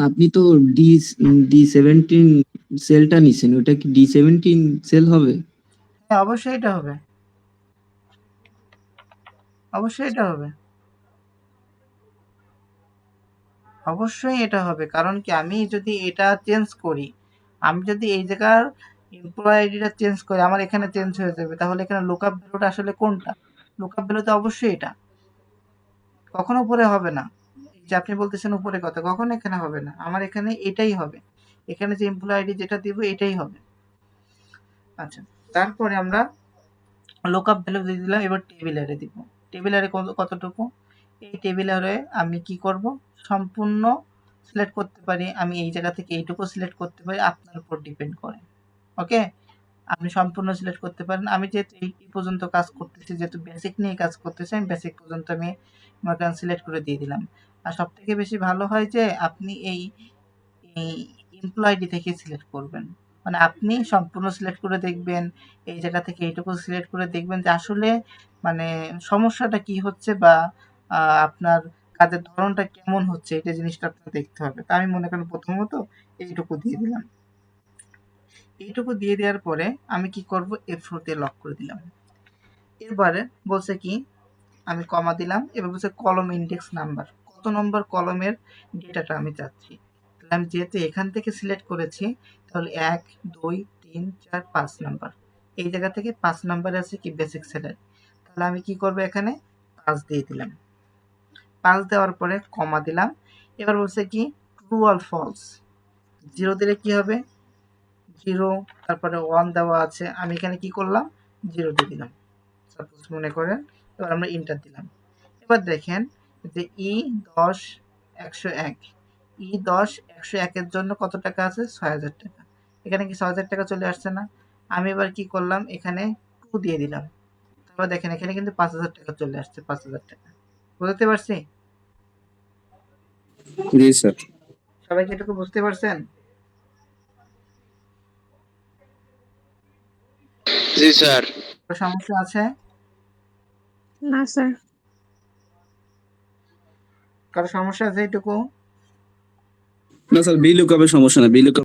আপনি তো ডি D17 সেলটা নিছেন, ওটা কি D17 সেল হবে? হ্যাঁ, অবশ্যই এটা হবে, অবশ্যই এটা হবে, অবশ্যই এটা হবে। কারণ কি, আমি যদি এটা চেঞ্জ করি, আমি যদি এই জায়গার এমপ্লয় আইডিটা চেঞ্জ করি, আমার এখানে চেঞ্জ হয়ে যাবে। তাহলে এখানে লুকআপ ভ্যালুটা আসলে কোনটা, লুকআপ ভ্যালু তো অবশ্যই এটা, কখনো পরে হবে না। যে আপনি বলতেছেন উপরে কথা, কখনো এখানে হবে না, আমার এখানে এটাই হবে, এখানে যে এমপ্লয় আইডি যেটা দিব এটাই হবে। আচ্ছা, তারপরে আমরা লুকআপ ভ্যালু দিয়ে দিলাম, এবার টেবিল অ্যারে দিব। টেবিল অ্যারে কতটুকু, এই টেবিল অ্যারে আমি কি করব, সম্পূর্ণ সিলেক্ট করতে পারি, আমি এই জায়গা থেকে এইটুকু সিলেক্ট করতে পারি, আপনার উপর ডিপেন্ড করে। ওকে, আপনি সম্পূর্ণ সিলেক্ট করতে পারেন। আমি যেহেতু এই পর্যন্ত কাজ করতেছি, যেহেতু বেসিক নিয়ে কাজ করতেছি, আমি বেসিক পর্যন্ত আমি মনে করেন সিলেক্ট করে দিয়ে দিলাম। আর সব থেকে বেশি ভালো হয় যে আপনি এই এমপ্লয়ডি থেকে সিলেক্ট করবেন, মানে আপনি সম্পূর্ণ সিলেক্ট করে দেখবেন, এই জায়গা থেকে এইটুকু সিলেক্ট করে দেখবেন যে আসলে মানে সমস্যাটা কি হচ্ছে, বা আপনার কাজের ধরনটা কেমন হচ্ছে, এটা জিনিসটা আপনার দেখতে হবে। তা আমি মনে করেন প্রথমত এইটুকু দিয়ে দিলাম। এইটুকু দিয়ে দেওয়ার পরে আমি কি করব, F4 দিয়ে লক করে দিলাম। এরপরে বলছে কি, আমি কমা দিলাম, এবার বলছে কলম ইন্ডেক্স নাম্বার, কত নম্বর কলমের ডেটাটা আমি চাচ্ছি। তাহলে আমি যেহেতু এখান থেকে সিলেক্ট করেছি, তাহলে 1 2 3 4 5 নাম্বার, এই জায়গা থেকে 5 নাম্বারে আছে কি বেসিক স্যালারি। তাহলে আমি কি করব, এখানে 5 দিয়ে দিলাম। 5 দেওয়ার পরে কমা দিলাম। এবার বলছে কি ট্রু অর ফলস, 0 দিলে কি হবে 0, তারপরে 1 দেওয়া আছে, আমি এখানে কি করলাম 0 দিয়ে দিলাম সাপোজ মনে করেন। এবার আমরা ইন্টার দিলাম। এবার দেখেন যে E10 101, E10 101 এর জন্য কত টাকা আছে, 6000 টাকা। এখানে কি 6000 টাকা চলে আসছে না? আমি এবার কি করলাম, এখানে 2 দিয়ে দিলাম। তারপর দেখেন এখানে কিন্তু 5000 টাকা চলে আসছে, 5000 টাকা। বুঝতে পারছি? জি স্যার। সবাই কি এটুকু বুঝতে পারছেন? জি স্যার। কোনো সমস্যা আছে? না স্যার। কারো সমস্যা আছে এটুকু? না স্যার, VLOOKUP এর সমস্যা না, VLOOKUP